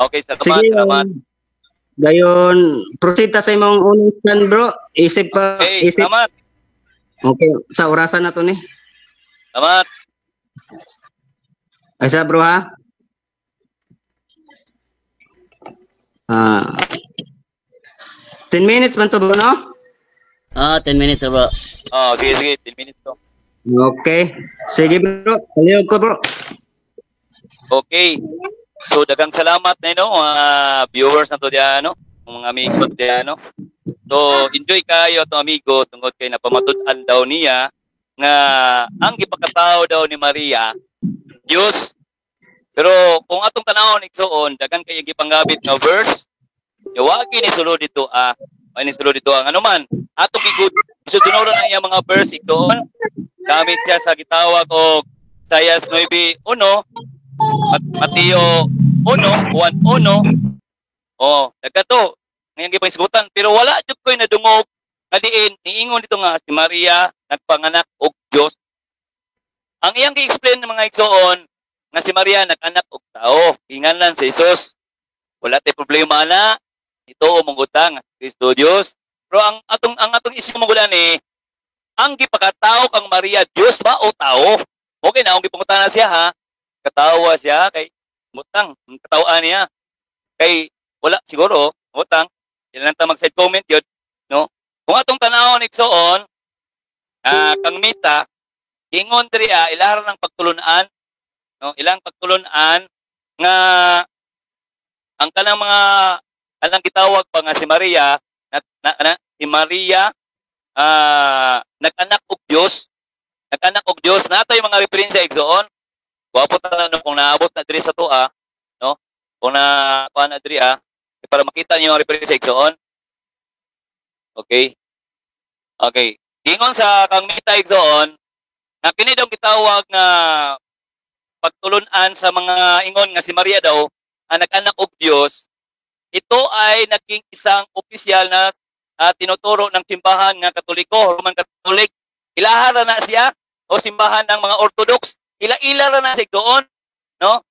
Okay, salamat. Dayon proceed ta sa imong unang stand bro. Isip pa Okay, isip. salamat. Okay, sa orasan na to ni. Salamat. Ay sa bro ha. 10 minutes man to bro no? 10 minutes na bro. Sige, 10 minutes to. Okay. Sige bro, palihog ko bro. Okay. So, dagang salamat na viewers na to diyan, mga amigo diyan, So, enjoy kayo to amigo tungod kay napamatud-an daw niya nga ang gipakatao daw ni Maria Dios. Pero kung atong tanawon igsoon, dagan kay gipanggabit nga verse, yawagi ni sulod dito ni sulod dito ang anuman. Atong isudunoron ang iyang mga verse igsoon. Gamit siya sa gitawag og Isaias 9:1, Mateo 1, Juan 1. Nagkato. Ngayon gipaisgutan. Pero wala jud ko'y nadungog nga diin niingon dito nga si Maria nagpanganak og Dios. Ang iyang gi-explain ng mga igsoon nga si Maria nag-anak og tao. Ingalan si Jesus. Wala tay problema na. Ito mong utang Kristo Dios. Pero ang atong isip mong gulan ang gipakatao kang Maria Dios ba o tao? Okay na ang gipangutana siya ha. Katawa siya kay mutang katawaan niya. Kay wala siguro utang. Ilan ta mag-side comment yun, no? Kung atong tanawon igsoon, kang Mita, ingon diri ilaran ng pagtulunan, no? Ilang pagtulunan nga ang kanang gitawag pa nga si Maria, si Maria nag-anak og Dios. Nag-anak og Dios. Natay mga referensya igsoon. Wapo ta kung naabot na diri sa tuwa, no? Kung kuan na diri para makita niyo ang referensya igsoon. Okay. Ingon sa kang Mita igsoon, na kini daw gitawag nga pagtulunan sa mga ingon nga si Maria daw ang nag-anak og Dios. Ito ay naging isang opisyal na tinuturo ng simbahan nga Katoliko, Roman Catholic. Ilahara na siya o simbahan ng mga Orthodox. Ila-ila na siya doon, no?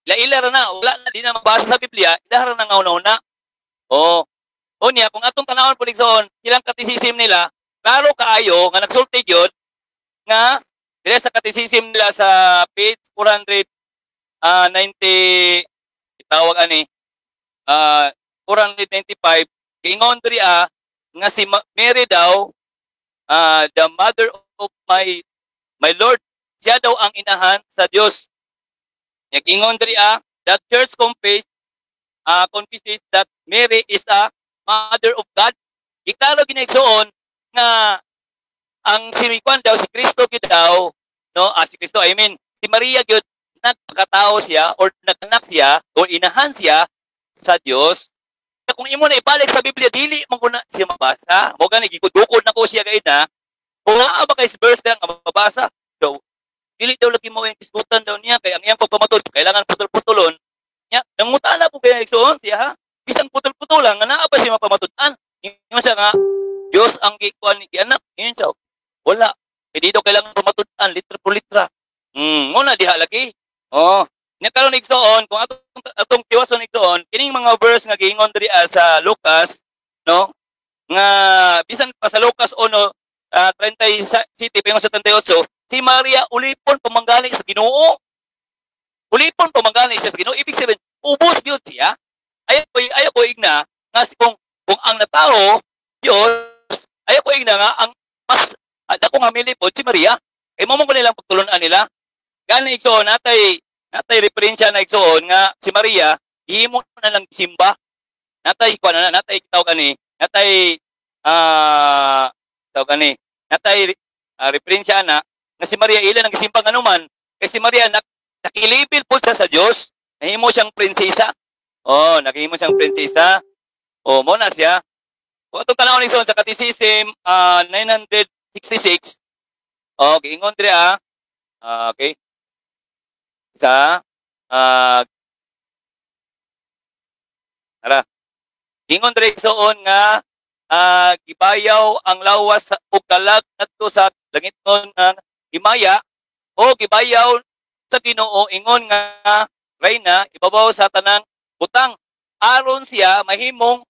Ila-ila na, wala na din na mabasa sa Biblia, ilahara na nga una-una. Niya, kung atong tanawon po ligsoon, silang katisisim nila, klaro kaayo, nga nagsulti yun, nga, dila sa katisisim nila sa page 490, itawag 495, ingon diri nga si Mary daw, the mother of my Lord, siya daw ang inahan sa Dios. Ingon diri that church confesses that Mary is a mother of God. Iklaro ginigsoon nga ang sirikwan daw si Kristo gyud daw, no? Si Kristo, I mean, si Maria gyud nagpakatao siya or nagkanak siya o inahan siya sa Dios. Kung imo na ibalik sa Biblia, dili man kuna siya mabasa. Mo gani gikudukod na ko siya gayud na. Kung naa ba kay verse lang mabasa, daw dili daw lagi mo yung isgutan daw niya kay ang iyang pagpamatod kailangan putol-putulon. Nya, nangutana po kay igsoon siya ha. Bisang putol-putol lang nga naa ba siya mapamatudan. Ingon siya nga Dios ang gikuan ni anak. Ingon siya. Wala. Kay dito kailangan pamatudan litra por litra. Muna diha lagi. Nya karon igsoon kung atong tiwason igsoon kining mga verse nga giingon diri sa Lucas, no? Nga bisan pa sa Lucas 37 pingo sa 38, si Maria ulipon pamanggani sa Ginoo. Ulipon pamanggani siya sa Ginoo. Ibig sabihin, ubos gyud siya. Ayaw ko igna nga kung ang natao Dios, ayaw ko igna nga ang mas dako nga milipod si Maria. Kay mo ko nilang pagtulunan nila. Gani igsoon natay referensya na igsoon nga si Maria ihimo na lang simba. Natay tawag ani, referensya na si Maria ilan ang gisimpang anuman kay si Maria nakilibil po siya sa Dios, nahimo siyang prinsesa. Nakihimo siyang prinsesa. Mo na siya. Kung itong tanaw ni Son sa Katisism 966, okay, ingon diri okay. Sa ingon diri soon nga gibayaw ang lawas ug kalag ngadto sa langiton nga himaya o gibayaw sa Ginoo ingon nga reyna ibabaw sa tanang butang aron siya mahimong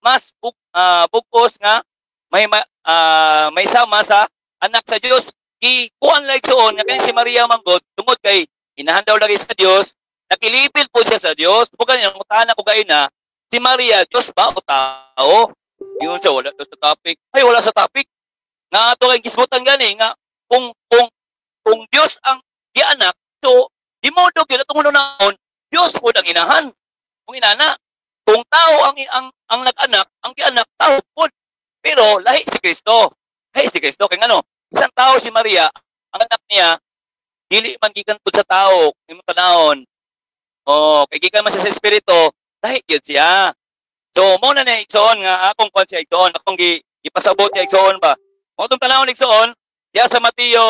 mas bugos nga may sama sa anak sa Dios. Kuan like soon nga kini si Maria manggod tungod kay inahan daw lagi sa Dios, nakilipil po siya sa Dios. Bukan yung mutahan ko gay na si Maria, Diyos ba o tao? Yun siya, wala sa topic. Ay, wala sa topic. Nga ito kay gisgutan gani, nga kung Diyos ang gianak, so, di mo do yun, itong naon, Diyos po ang inahan. Kung inana, kung tao ang nag-anak, ang gianak, tao po. Pero, lahi si Kristo. Lahi si Kristo. Kaya ano, isang tao si Maria, ang anak niya, dili man gikan pud sa tao, imong tanahon. Kay gikan man sa espiritu, lahi gyud siya. So mo na igsoon nga akong kwan siya igsoon, akong ipasabot niya igsoon ba. Mo tong tanahon igsoon, diya sa Mateo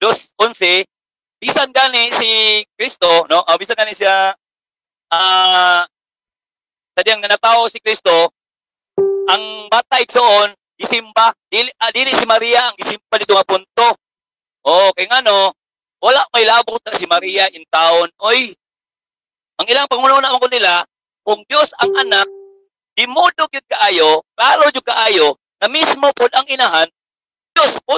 2:11, bisan gani si Kristo, no? Bisan gani siya sadyang nanatawo si Kristo, ang bata igsoon gisimba, dili si Maria ang gisimba dito nga punto. Kay ngano, wala may labot na si Maria in town. Oy, ang ilang pangunauna ko nila, kung Diyos ang anak, di mo yun kaayo, klaro yun kaayo, na mismo po ang inahan, Diyos po.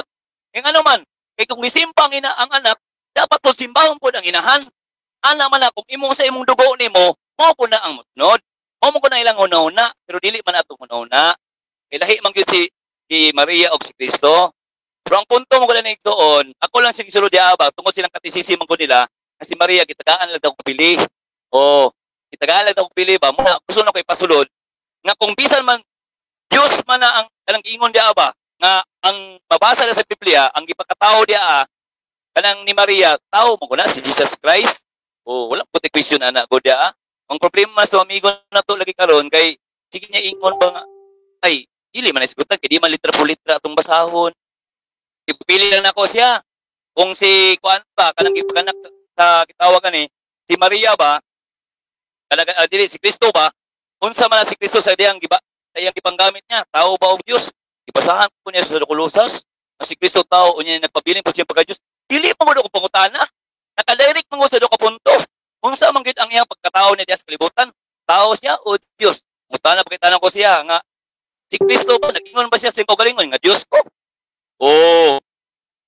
Yung ano man, kaya kung isimpa ang anak, dapat po simbahon po ang inahan. Ana man na, kung imong sa imong dugo ni mo po na ang musunod. Mo ko na ilang una-una, pero dili man atong una-una. Ilahi man yun si Maria o si Kristo. Pero ang punto mo ko lang doon, ako lang siyang isulod diaba, tungkol silang katisisi man ko nila, na si Maria, kitagaan lang daw ko pili. Kitagaan lang daw ko pili ba? Muna, gusto na ko ipasulod, nga kung bisan man, Diyos man na ang ingon diaba, nga ang mabasa na sa Biblia, ang ipakatao dia, kanang ni Maria, tao mo ko na, si Jesus Christ. Walang puti question anak ko dia. Ang problema sa amigo na to lagi karon kay, sige niya ingon ba nga, ay, dili man isgutan, kaya di man litra po litra atong basahon. Ipili lang nako siya. Kung si kuan pa kanang gipakanak sa gitawagan si Maria ba? Talaga dili si Kristo ba? Unsa man si Kristo sa diyang gipanggamit niya? Tao ba og Dios? Ibasahan ko niya sa Kolosas. Si Kristo tao unya nagpabiling po siya pagka Dios. Dili pa mo ko pangutana. Nakadirect mo sa do ka punto. Unsa man gid ang iyang pagkatao niya sa kalibutan? Tao siya o Dios? Mutana pakitanan ko siya nga si Kristo ba nag-ingon ba siya sa kaugalingon nga Dios ko?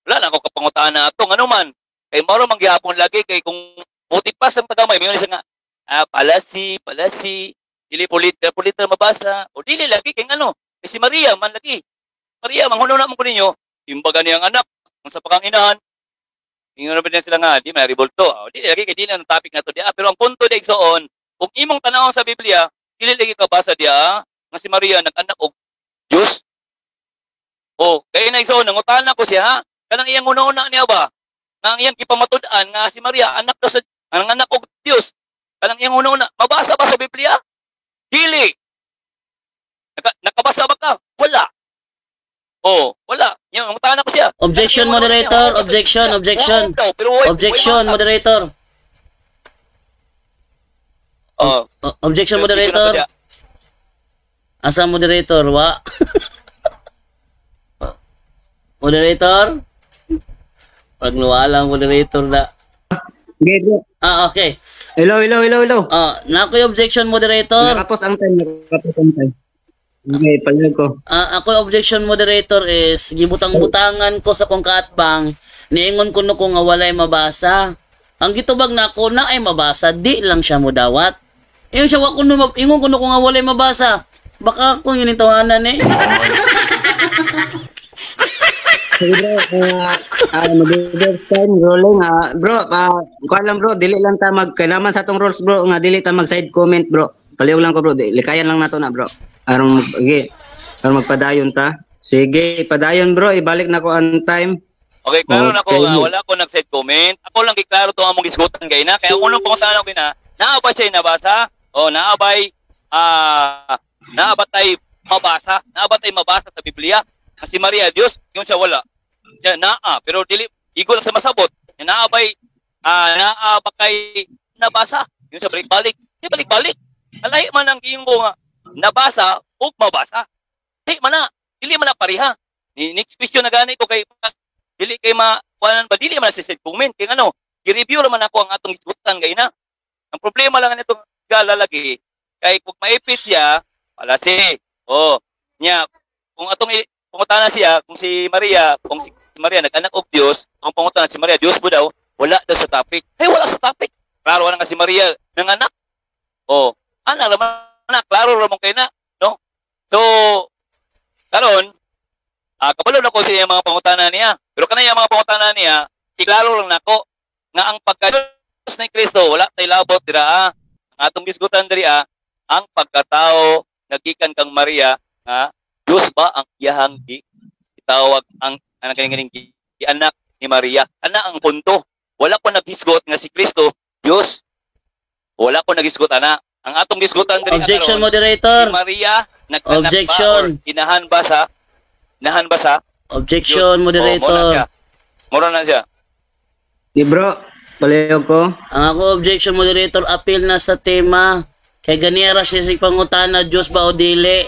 Wala na ako kapangutaan na ito. Ano man, kay maro mangyapon lagi, kay kung puti pa sa tagamay, may siya nga, palasi, dili politra mabasa, o dili lagi, kay ano, kay si Maria, man lagi. Maria, manghunaw na mo ko ninyo, imbaga niyang anak, kung sa pakanginahan, ingon na ba niya sila nga, di may revolto, dili lagi, kay di na ang topic na ito, pero ang punto di igsoon, kung imong tanawang sa Biblia, dili lagi kabasa diya, nga si Maria, nag-anak og Diyos. Kaya na igsoon, nangutahan ko siya, ha? Kanang iyang una-una niya ba? Nang iyang kipamatud-an nga si Maria, anak daw sa anak og Dios. Kanang iyang una-una, mabasa ba sa Biblia? Dili. Nakabasa ba ka? Wala. Wala. Yung mutahan ko siya. Objection, moderator. Objection. Objection, moderator. Objection, moderator. Asa moderator? Moderator? Pagluwalang moderator na. Okay, bro. Okay. Hello. Nakoy objection, moderator. Nakapos ang time. Okay, palag ko. Ako objection, moderator is gibutang-butangan ko sa kong kaatbang, niingon ko no ko nga walay mabasa. Ang gitubag na ako na ay mabasa, di lang siya mo dawat. Ingon siya, ingon ko no ko nga walay mabasa. Baka kung yun yung tawanan Hey bro, mag-reverse time rolling. Bro, kuha lang bro, dili lang ta kailangan sa tong rules bro, nga dili ta mag-side comment bro. Palihog lang ko bro, likayan lang nato na bro. Aron magpadayon ta. Sige, padayon bro, ibalik na ko on time. Okay, klaro na ko nga, wala ko nag-side comment. Ako lang giklaro to among gisgutan kay na. Kaya unang pangutan ako naa ba siya nabasa? Naabay, naabatay mabasa. Naa ba tay mabasa sa Biblia nga si Maria Dios, yun siya wala. Ya naa, pero dili igo lang sa masabot. Ya naa bay naa ba kay nabasa? Yun siya balik-balik. Di balik-balik. Alay man ang iyong nga nabasa ug mabasa. Di man na, dili man na pareha. Next question na gani ko kay dili kay kuanan ba dili man si comment kay ano, i-review naman ako ang atong isgutan kay na. Ang problema lang nito galalagi kay kung maipit siya, wala si. Oh, nya kung atong pangutana siya kung si Maria nag-anak og Dios, ang pangutana si Maria Dios mo daw, wala daw sa topic. Hey, wala sa topic. Klaro na nga si Maria nanganak. Oh, ana raman na klaro ra kay na, no? So karon kabalo na ko sa mga pangutana niya. Pero kanaya mga pangutana niya, iklaro lang nako nga ang pagka-Diyos ni Kristo wala tay labot dira. Ang atong gisgutan diri ang pagkatao nagikan kang Maria, Diyos ba ang iyahang itawag ang kaning anak ni Maria? Ana ang punto. Wala ko naghisgot nga si Kristo Diyos. Wala ko naghisgot ana. Ang atong gisgutan diri Objection, moderator. si Maria nagkanak Objection. ba or inahan ba sa Objection, Diyos? moderator. Mura na siya. Di bro, palihog ko. Ang ako objection, moderator, appeal na sa tema. Kay ganira siya sa pangutana, Diyos ba o dili?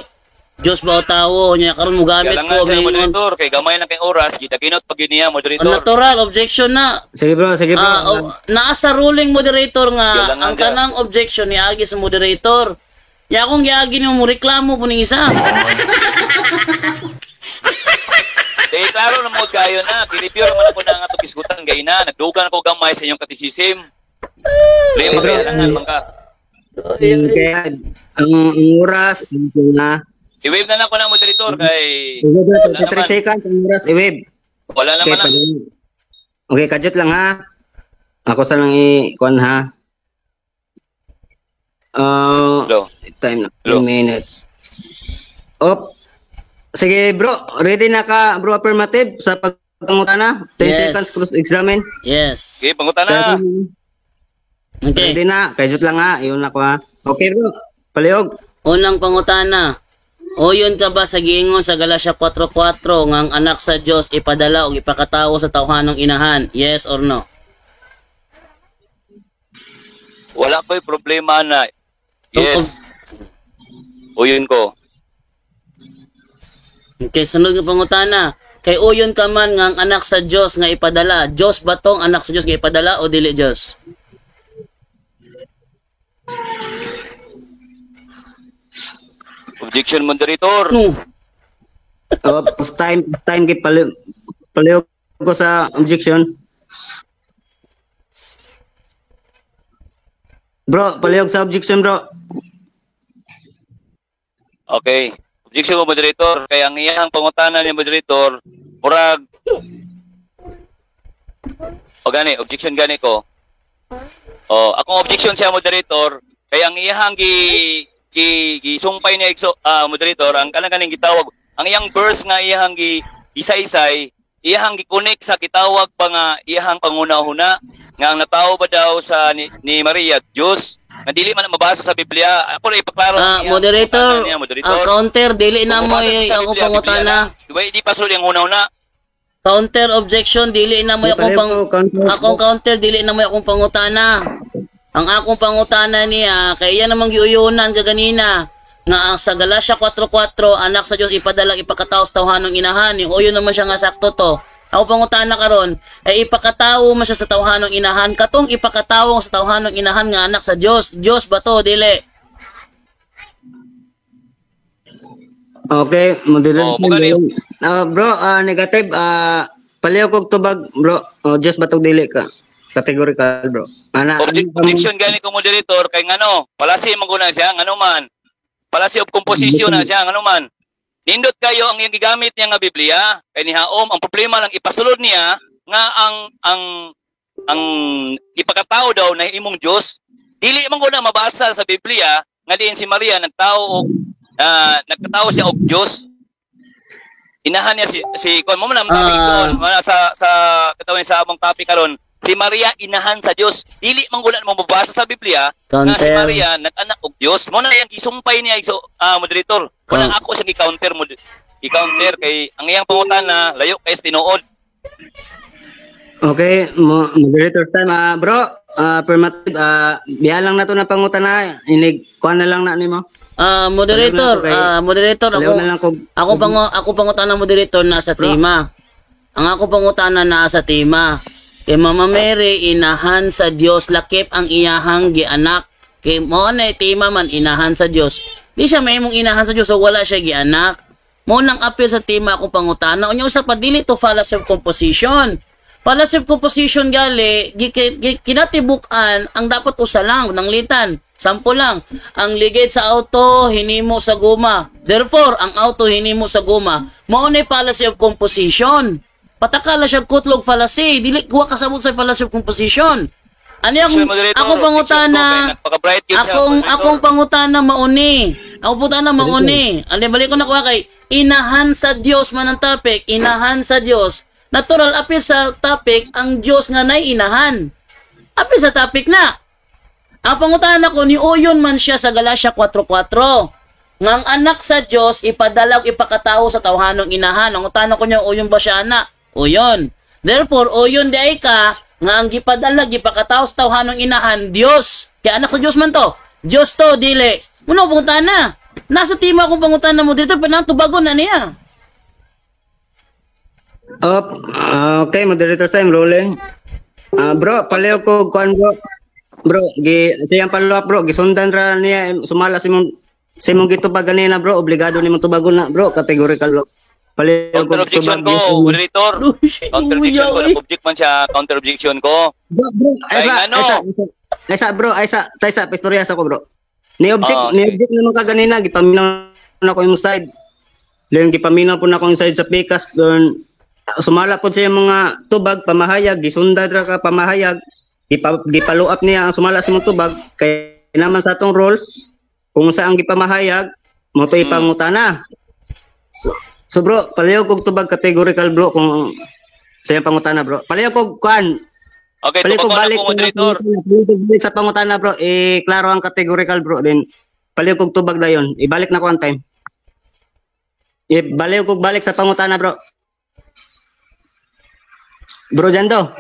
Diyos ba o tawo? Nya karon mo gamit Kaya lang ko. nga siya, Mingon. moderator, kay gamay lang kay oras, gitaginot pag niya, moderator. Natural, objection na. Sige bro. Naa sa ruling moderator nga, Kailangan ang dyan. kanang objection ni agi sa moderator. Ya akong giagi mo reklamo po ning isa. Eh, klaro na mo gayo na. Kireview naman ako na nga ito pisgutan gay na. Nagdugan ako gamay sa inyong katisisim. Lima Sige, kailangan man ka. Kaya ang oras na I-wave na lang ko ng moderator kay... Wala 3 naman. seconds ang oras i-wave. Wala naman ang... Okay, kadjot lang ha. Ako sa lang i-kuan ha. Hello. Time na. Hello. 2 minutes. Op. Sige bro, ready na ka bro affirmative sa pagpangutana? 10 Yes. seconds cross examine. Yes. Okay, pangutan na. Okay. Ready na, kadjot lang ha. Iyon ako ha. Okay bro, palihog. Unang pangutana. O yun ka ba sa giingon sa Galatia 4:4 nga ang anak sa Dios ipadala o ipakatawo sa tawhanong inahan? Yes or no? Wala ko'y problema na. Yes. Uyun ko. Okay, sunod nga pangutana. Kay uyon ka man nga ang anak sa Dios nga ipadala. Dios ba tong anak sa Dios nga ipadala o dili Dios? Objection, moderator. No. Post time kay palihog ko sa objection. Bro, palihog sa objection bro. Okay. Objection mo, moderator. Kaya ang iyang pangutana ni moderator, murag... O gani, objection gani ko. O, akong objection siya, moderator, kaya ang iyang gisumpay niya, moderator, ang kanang gitawag, ang iyang verse nga iyang isa-isay, iyang gikunik sa kitawag pa nga iyang pangunahuna, nga ang natao ba daw sa ni Maria, Diyos, na dili man mabasa sa Biblia. Ako na ipaklaro Moderator, moderator. Counter, dili na mo Kung mabasa sa ako Biblia, pangutana. Biblia lang. Di pa suli ang una-una. Counter objection, dili na mo akong counter, dili na mo akong pangutana. Ang akong pangutana niya, kay iya namang giuyunan kaganina, nga sa Galatia 4:4, anak sa Dios ipadala ipakatawo sa tawhanong inahan. Uyon naman siya nga sakto to. Ako pangutana karon, ay ipakatawo man siya sa tawhanong inahan, katong ipakatawo sa tawhanong inahan nga anak sa Dios. Dios ba to, dili? Okay, moderator. magaling. Bro, negative. Palihog kog tubag, bro. Just batog dili ka. Categorical, bro. Objection gani ko moderator kay ngano, palasi maguna siya ngano man. Palasi of composition na siya ngano man. Nindot kayo ang iyang gigamit niya nga Biblia kay ni Haom, ang problema lang ipasulod niya nga ang ipakatao daw na imong Dios dili man guna mabasa sa Biblia nga diin si Maria nagtao og nagkatao siya og Dios. Inahan niya si kon mo man topic sa katawin sa among topic karon si Maria inahan sa Dios. Dili man gula mo mabasa sa Biblia nga si Counter. Maria nag-anak og Dios. Mo na yang gisumpay niya iso moderator. Wala ako siya gi-counter mo i-counter kay ang iyang pangutana layo kay tinuod. Okay, moderator's time. Bro, affirmative, biya lang na to na pangutana. Inig, kuha na lang na nimo. Moderator, moderator, Paliw na lang ko. ako pangutana moderator nasa tema. Ang ako pangutana nasa tema. Kay Mama Mary inahan sa Dios lakip ang iyahang gianak. Kay mo na tema man inahan sa Dios. Di siya may mong inahan sa Dios so wala siya gianak. Mo nang apil sa tema ako pangutana. Unya usa pa dili to fallacy of composition. Fallacy of composition gali kinatibukan ang dapat usa lang nang litan. Sampo lang, ang ligid sa auto hinimo sa guma. Therefore, ang auto hinimo sa guma. Mao na fallacy of composition. Patakala siya kutlog fallacy. Dili kuha kasabot sa fallacy of composition. Ano yung ako pangutana? Akong pangutana mauni. Ako putana mauni. Ali balik ko na kuha kay inahan sa Dios man ang topic, inahan sa Dios. Natural apil sa topic ang Dios nga nay inahan. Apil sa topic na. Ang pangutana ko ni uyon man siya sa Galatia 4:4. Ngang anak sa Dios ipadalaw ipakatao sa tawhanong inahan. Ang utana ko niya uyon ba siya anak? Uyon. Therefore uyon di ay ka nga ang gipadala gipakatao sa tawhanong inahan Dios. Kaya anak sa Dios man to. Dios to dili. Muno pangutana. Nasa tima akong pangutana mo dito pero tubagon na niya. Okay, moderator's time rolling. Bro, paliw ko kuan bro. Bro, siyang follow-up bro, gisundan ra niya sumala simong gitubag ganina bro, obligado nimong tubagon na bro, categorical bro. Paliw ko Counter-objection ko, moderator. Counter-objection ko, nag-object man siya, counter-objection ko. Bro, Aysa, pistorya sa ko bro. Ni-object naman ka ganina, gipaminaw na ko yung side. Then gipaminaw po na ko yung side sa pikas, doon sumala po siya mga tubag, pamahayag, gisundan ra ka pamahayag. Gipalo up niya ang sumala sa mong tubag kay naman sa atong rules kung saan gipamahayag mo to ipangutana. So bro, palayo kog tubag categorical bro kung sa pangutana bro. Palayo kog kuan. Okay, palayo kog balik moderator. Sa pangutana bro, klaro ang categorical bro. Then palayo kog tubag dayon. Ibalik na ko ang time. Balayo kog balik sa pangutana bro. Bro Jando.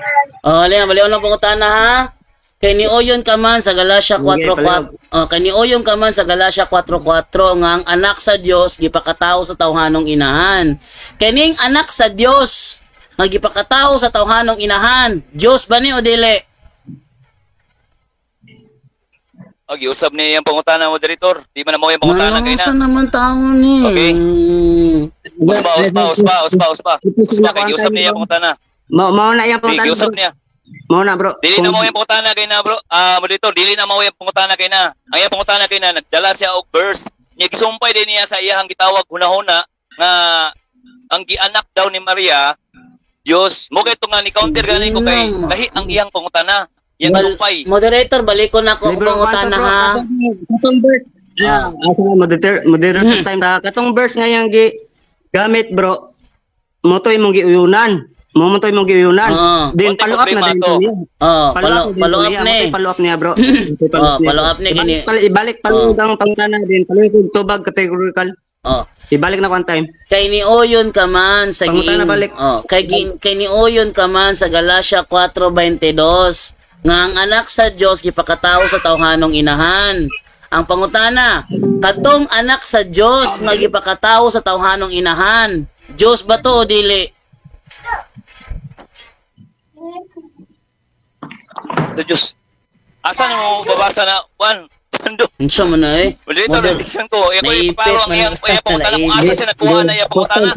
Liam, baliw lang pangutana ha. Kay ni Oyon ka man sa Galatia 4:4. Kay ni Oyon ka man sa Galatia 4:4 nga ang anak sa Dios gipakatao sa tawhanong inahan. Kining anak sa Dios nga gipakatao sa tawhanong inahan, Dios ba ni o dili? Okay, usab niya yung pangutana, moderator. Di man na mo yung pangutana kay na. Saan naman tao ni? Okay. Uspa. Kay usab niya yung pangutana. Mao na yung pangutana. Usab niya. Mao na bro. Dili na mo yung pangutana kay na bro. Moderator, dili na mo yung pangutana kay na. Ang iyang pangutana kay na nagdala siya og verse. Niya gisumpay din niya sa iyang gitawag hunahuna nga ang gianak daw ni Maria Dios. Mo kay tunga ni counter gani ko kay lahi ang iyang pangutana. Yang sumpay. Moderator, balik ko na ko pangutana ha. Katong verse. Moderator time ta. Katong verse nga yang gamit bro. Mo to imong giuyunan. Mo to imong giuyunan. Din follow up na din niya. Follow up ni. Follow up niya bro. Follow up ni kini. Ibalik follow ang pangutana din. Follow ko tubag categorical. Ibalik na ko ang time. Kay ni Oyon ka man sa kay ni Oyon ka man sa Galatia 4:22 nga ang anak sa Dios gipakatao sa tawhanong inahan. Ang pangutana, katong anak sa Dios nga gipakatao sa tawhanong inahan, Dios ba to o dili? The Diyos. Asa mo babasa na Juan? Pando. Unsa man na eh? Moderator, nagsisan ko. Iyang ko iparo ang iyang pangutana kung asa siya nagkuha na iyang pangutana.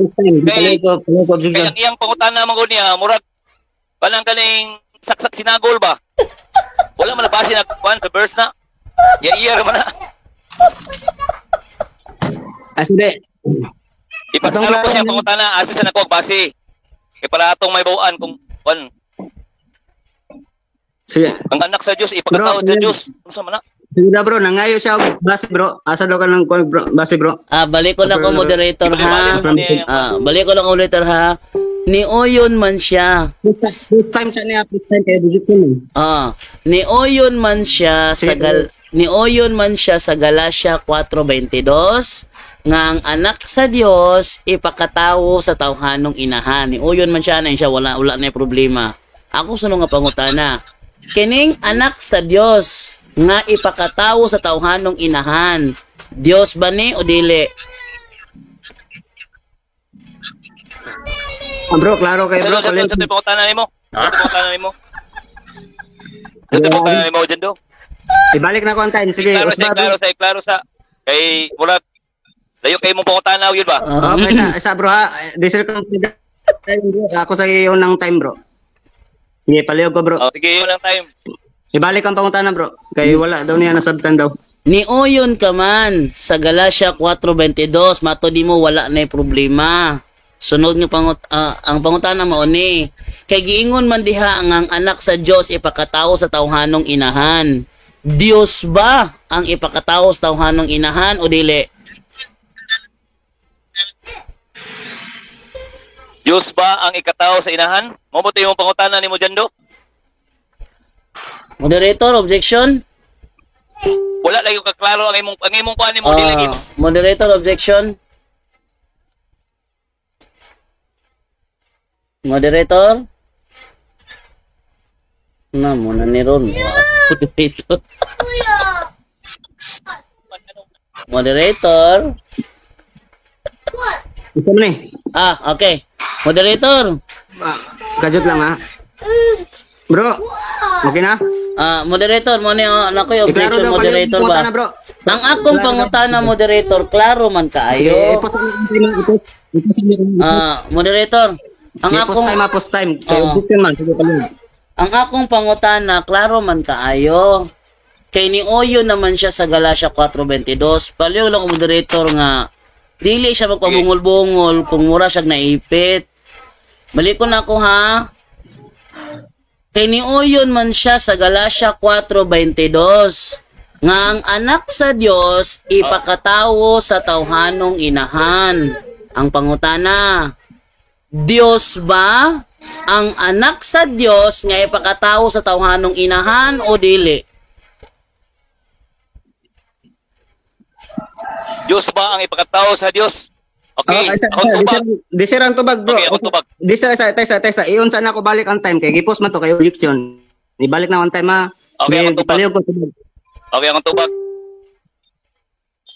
Kaya ang iyang pangutana mga niya, murag palang kaning saksak sinagol ba? Wala man na base na Juan sa verse na. Iya man na. Asde. Ipatungkol ko siya pangutana asa siya nagkuha base. Kaya para atong may bawaan kung Juan. Sige. Ang anak sa Diyos, ipagkatao sa Diyos. Ano man na? Sige na bro, nangayo siya base bro. Asa daw ka ng base bro. Balik ko na ko moderator ha. Balik ko lang moderator ha. Niuyon man siya. This time siya niya, this time kaya digit ko. Niuyon man siya sa niuyon man siya sa Galacia 4:22 nga ang anak sa Dios ipakatawo sa tawhanong inahan. Niuyon man siya na siya wala na problema. Ako sunod nga pangutana. Kining anak sa Dios nga ipakatawo sa tawhanong inahan. Dios ba ni o dili? Bro, klaro kay bro. Sa pangutanan nimo. Sa pangutanan nimo. Sa pangutanan nimo Jando. Ibalik na ko ang time. Sige, klaro sa. Kay murag layo kay mong pangutanan yun ba? Okay, isa bro ha. Ako sa iyo ng time bro. Sige, palihog ko bro. Sige, yun ang time. Ibalik ang pangutanan bro. Kay wala daw niya nasabtan daw. Niuyon ka man sa Galacia 4:22, mato di mo wala na problema. Sunod nga ang pangutana mao ni kay giingon man diha ang anak sa Dios ipakatawo sa tawhanong inahan. Dios ba ang ipakatawo sa tawhanong inahan o dili? Diyos ba ang ikatawo sa inahan? Mabuti yung pangutanan nimo Jando. Moderator, objection? Wala lagi ka klaro ang imong kuan nimo dili. Moderator, objection? Moderator? Na muna ni Ron. Moderator. Moderator. Ito mo ni. Okay. Moderator. Kajut lang ha. Bro, okay na? Moderator, mo ni nako yung Klaro objection daw moderator pala yung ba? pangutana, bro. Ang akong pangutana moderator, klaro man kaayo. Moderator, ang akong post time. Kaya booking man, sige pala. ang akong pangutana, klaro man kaayo. Kay niuyo naman siya sa Galacia 4:22. Paliw lang moderator nga dili siya magpabungol-bungol kung mura siya naipit. Malikon ako ha. Kay niuyon man siya sa Galacia 4:22 nga ang anak sa Dios ipakatawo sa tawhanong inahan. Ang pangutana, Dios ba ang anak sa Dios nga ipakatawo sa tawhanong inahan o dili? Diyos ba ang ipakatawo sa Diyos? Okay, ako tubag. Disirang tubag bro. Okay, ako tubag. Disira sa iyon sana ako balik ang time kay gipos man to kay objection. Ibalik na on time ha. Okay, ako tubag. Palihog ko tubag. Okay, akong tubag.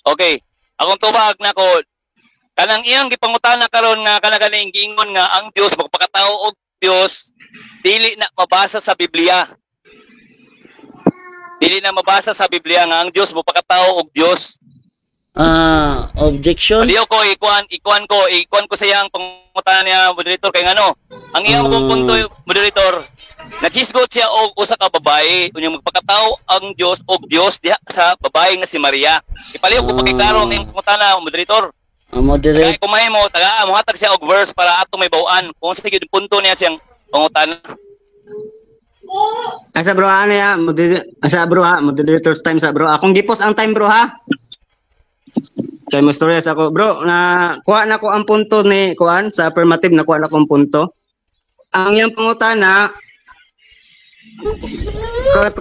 Okay, akong tubag na ko. Kanang iyang gipangutana karon nga kanaganing giingon nga ang Dios magpakatawo og Dios dili na mabasa sa Biblia. Dili na mabasa sa Biblia nga ang Dios magpakatawo og Dios. Objection? Aliyo ko ikuan ko sa iyang pangutana niya moderator kay ngano. Ang iyang punto moderator naghisgot siya og usa ka babae unyong magpakatawo ang Dios og Dios diha sa babae nga si Maria. Ipaliw ko pakiklaro ang iyang pangutana moderator. Moderator. Kaya kumay mo, muhatag siya og verse para ato may bawaan. Kung sa sige punto niya siyang pangutana. Asa bro ano ya? Moderator's time sa bro. Akong gipos ang time bro ha. Kay mo storya sa ako bro na kuha na ko ang punto ni kuan sa affirmative na kuha na ko ang punto. Ang iyang pangutana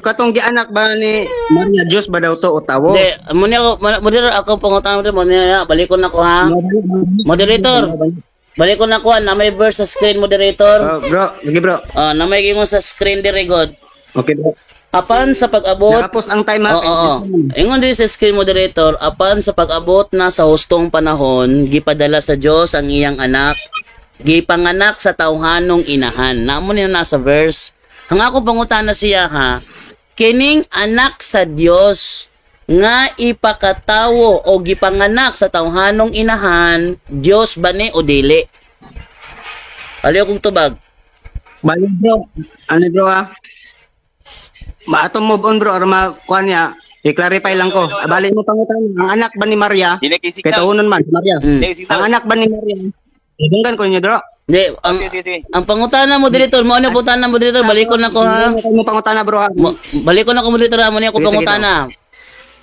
katong gianak ba ni Maria Diyos ba daw to o tawo? Hindi, moderator ako pangutana mo niya, balikon ako ha. Moderator. Balikon ako na may verse sa screen moderator. Bro, sige bro. Na may gingon sa screen dire god. Okay bro. Apan sa pag-abot nakapos ang time ha. Ingon din sa screen moderator, apan sa pag-abot na sa hustong panahon, gipadala sa Dios ang iyang anak, gipanganak sa tawhanong inahan. Namo niya nasa verse. Ang ako pangutana siya ha, kining anak sa Dios nga ipakatawo o gipanganak sa tawhanong inahan, Dios ba ni o dili? Aliyo kong tubag. Bali bro. Ano bro ha? Ato move on bro or makuha niya. I-clarify lang ko. Bali mo pangutana. Ang anak ba ni Maria? Kay tahunon man si Maria. Ang anak ba ni Maria? Idunggan ko niyo bro. Hindi, ang pangutana moderator, mo ano pangutana moderator, balikon na ko ha. Mo pangutana bro ha. Balikon na ko moderator, mo niya ko pangutana.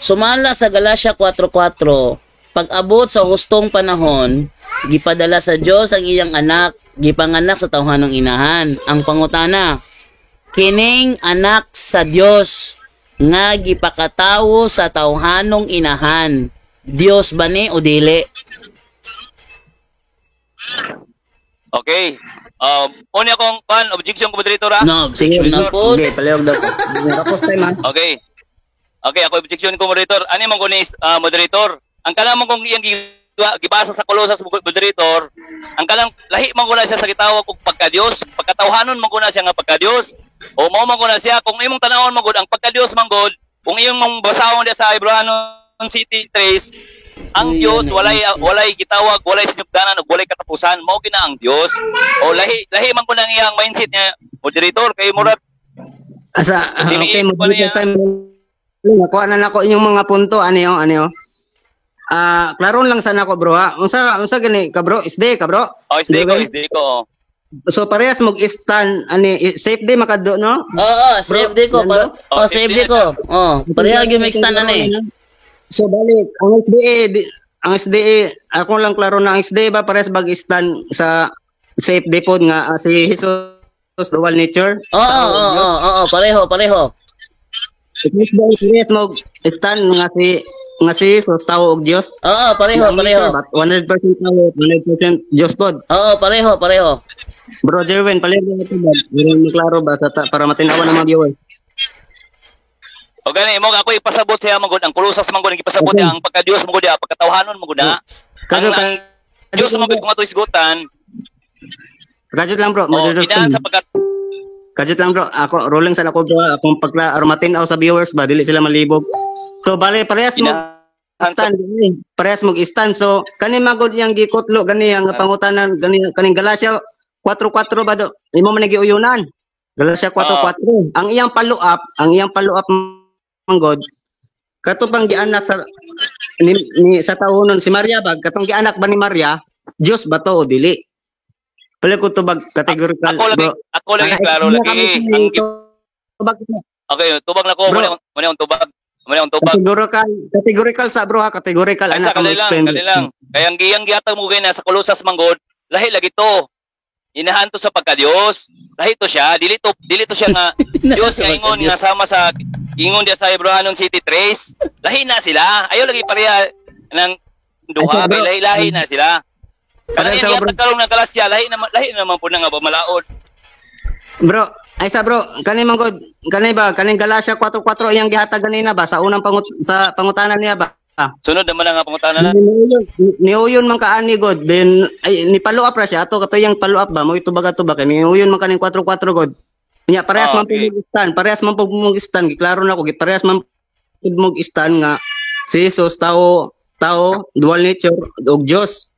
Sumala sa Galacia 4:4, pag-abot sa hustong panahon, gipadala sa Dios ang iyang anak, gipanganak sa tawhanong inahan. Ang pangutana, kining anak sa Dios nga gipakatawo sa tawhanong inahan, Dios ba ni o dili? Okay. Una akong objection ko moderator ha. No, objection na po. Sige, palihog daw ko. Tapos time ha. Okay. Okay, ako objection ko moderator. Ani man ko ni moderator? Ang kanang kong iyang gibasa sa Colossus moderator, ang kanang lahi man ko na siya sa gitawag og pagka-Dios, pagkatawhanon man ko na siya nga pagka-Dios. O mao man ko na siya kung imong tanawon man gud ang pagka-Dios man gud, kung imong mong basahon diya sa Hebreanon City 3, ang Dios walay gitawag, walay sinugdanan ug walay katapusan, mao gina ang Dios. O lahi man ko nang iyang mindset niya moderator kay murag okay, time. Nakuha na nako inyong mga punto, ano. Klaron lang sana ko bro ha. Unsa gani ka bro? SD ka bro? Oh, SD ko. So parehas mag-stand safe day makado no? Oo, save day ko para. Oh, save day ko. Oh, pareha gyud may stand ani. So balik ang SDA ako lang klaro na ang SDA ba parehas bag-stand sa safe day pod nga si Jesus dual nature. Oo, pareho. Parehas mag-stand nga si Jesus tao og Dios. Oo, pareho. 100% tao, 100% Dios pod. Oo, pareho. Bro Jerwin, palihog na ito ba? Meron klaro ba para matinawan ng mga viewers? O gani mo ako ipasabot siya magud ang Colossus man gud ipasabot niya ang pagka-Dios mo gud pagkatawhanon mo gud na. Ang Dios mo gud kung ato isgutan. Kajut lang bro, Ina sa pagkat Kajut lang bro, ako rolling sa ako bro, akong pagla-aromatin sa viewers ba dili sila malibog. So bale parehas mo stand parehas mo stand. So kani magud yang gikutlo gani ang pangutanan gani kaning Galacia 4:4 ba do? Imo man nagiuyunan. Galacia 4:4. Ang iyang follow-up manggod kato pang gianak sa ni sa tawonon si Maria bag katong gianak ba ni Maria Dios ba to o dili? Pala ko tubag categorical ako lagi klaro lagi ang tubag. Okay, tubag na ko mo ang tubag. Mo ang tubag. Categorical sa bro ha, categorical ana ko lang. Kaya ang giyang gihatag mo kay na sa Colossus manggod, lahi lagi to. Inahan to sa pagka-Dios. Lahi to siya, dili to siya nga Dios nga ingon nga sama sa ingon dia sa Hebreanon City 3. Lahi na sila. Ayaw lagi pareha ng duha, lahi na sila. Kana yung karon ng Galacia, lahi naman po nga malaod. Bro, ay sa bro, kani manggod, kaning Galacia 4:4 iyang gihatag ganina ba sa unang pangutanan niya ba? Sunod naman nga pangutanan na. Niuyon man kaani god, then ay ni follow up ra siya ato kato yang follow up ba mo itubag-tubag kani niuyon man kaning 4:4 god. Nya parehas man pug stand, giklaro na ko parehas man pug stand nga si Jesus tao dual nature og Dios.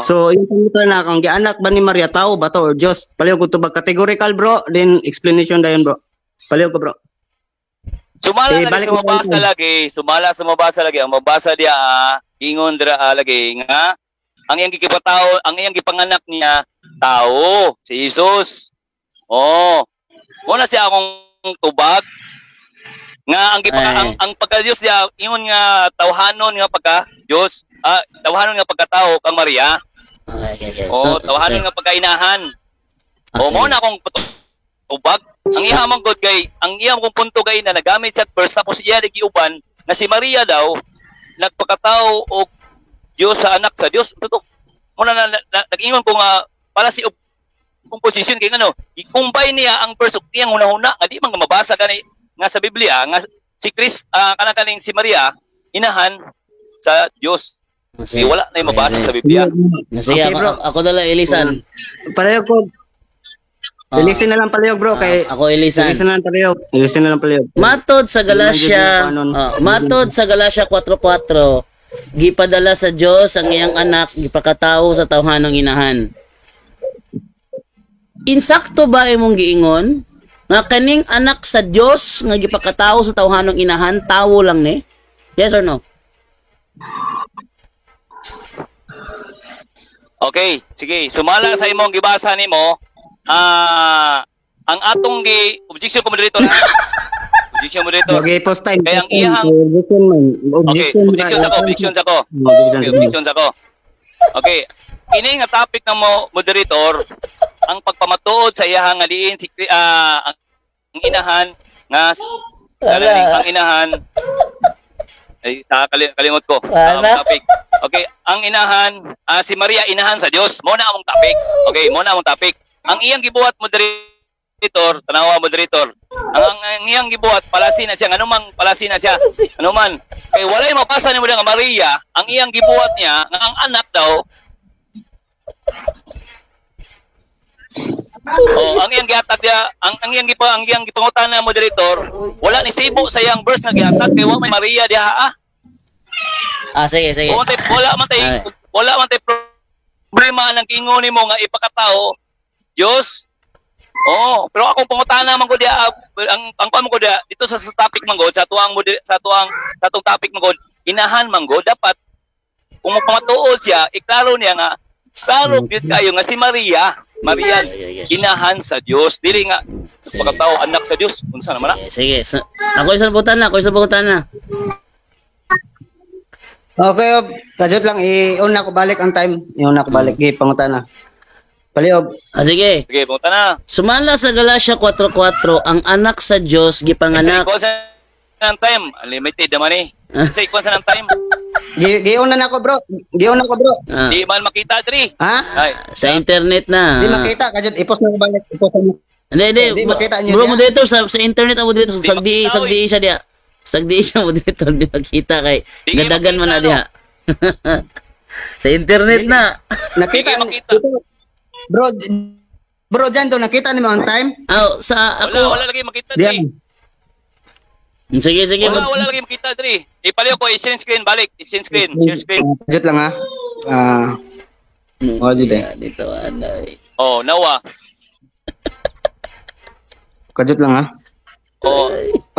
So yung pangutan na kung gianak ba ni Maria tao ba to or Dios? Palihog ko tubag categorical bro, then explanation dayon bro. Palihog ko bro. Sumala sa mabasa lagi. Ang mabasa dia ingon dira lagi nga ang iyang gikipataw, ang iyang gipanganak niya tao, si Jesus. Muna siya akong tubag nga ang pagka-Dios niya ingon nga tawhanon nga pagka-Dios, tawhanon nga pagkatao kang Maria. Okay. Tawhanon nga pagkainahan. Mo na akong tubag. Ang iya man god kay ang iya kong punto kay na nagamit sa verse tapos iya giuban na si Maria daw nagpakatao og Dios sa anak sa Dios. Tutok. Mo na nag-ingon ko nga para si composition kay ngano i-combine niya ang verse ug iyang hunahuna nga di man mabasa kani nga sa Biblia nga si Chris kanang si Maria inahan sa Dios. Kasi wala na mabasa sa Biblia. Sige, ako dala ilisan. Pareho ko. Ilisin na lang palihog bro kay ako ilisan. Ilisin na lang palihog. Matod sa Galacia 4:4 gipadala sa Dios ang iyang anak gipakatawo sa tawhanong inahan. Insakto ba imong giingon nga kaning anak sa Dios nga gipakatawo sa tawhanong inahan tawo lang ni? Yes or no? Okay, sige. Sumala sa imong gibasa nimo, ang atong objection ko moderator. Objection moderator. Okay, post time. Kaya ang iyang objection sa ko. Okay. Ini nga topic ng moderator, ang pagpamatuod sa iyahang nga diin si ang inahan nga ang inahan ay kalimot ko ang topic. Okay, ang inahan si Maria inahan sa Dios. Mo na among topic. Okay, mo na among topic. Ang iyang gibuhat moderator, tanawa moderator. Ang iyang gibuhat palasi na siya, anumang palasi na siya. Anuman. Kay walay mapasa nimo nga Maria, ang iyang gibuhat niya nga ang anak daw ang iyang gihatag dia, ang iyang gipangutan na moderator, wala ni sibo sa iyang verse nga gihatag kay wa may Maria diha. Sige. Wala man tay problema nang kingon nimo nga ipakatao Dios. Pero akong pangutana man ko diha, ang pamo ko diha dito sa topic man god, sa atong topic man god, inahan man god dapat kung pamatuod siya, iklaro niya nga klaro gyud kayo nga si Maria inahan sa Dios, dili nga pagkatao anak sa Dios. Unsa naman na? Sige. Ako isa butan na. Okay, kajot lang iuna ko balik ang time. Iuna ko balik pangutana. Paliog. Sige, punta na. Sumala sa Galatia 4:4, ang anak sa Dios gipanganak. Sa ng time, unlimited naman eh. Sa ikon sa ng time. Giuna na ko bro. Di man makita diri. Ha? Ay, Sa internet na. Di makita kajot ipos na ko balik. Hindi. Di makita niyo. Bro mo dito sa internet mo dito Di sagdi makita, siya dia. Sagdi siya mo dito di makita kay Di gadagan man na makita, diha. Sa internet na. Nakita. Di makita. Bro Jando, nakita ni mo on time? Sa ako. Wala lagi makita diri. Sige. Wala lagi makita diri. Ipaliw ko i-share screen balik. Share screen. Kajot lang ha. Dito ano. Nawa. Kajot lang ha.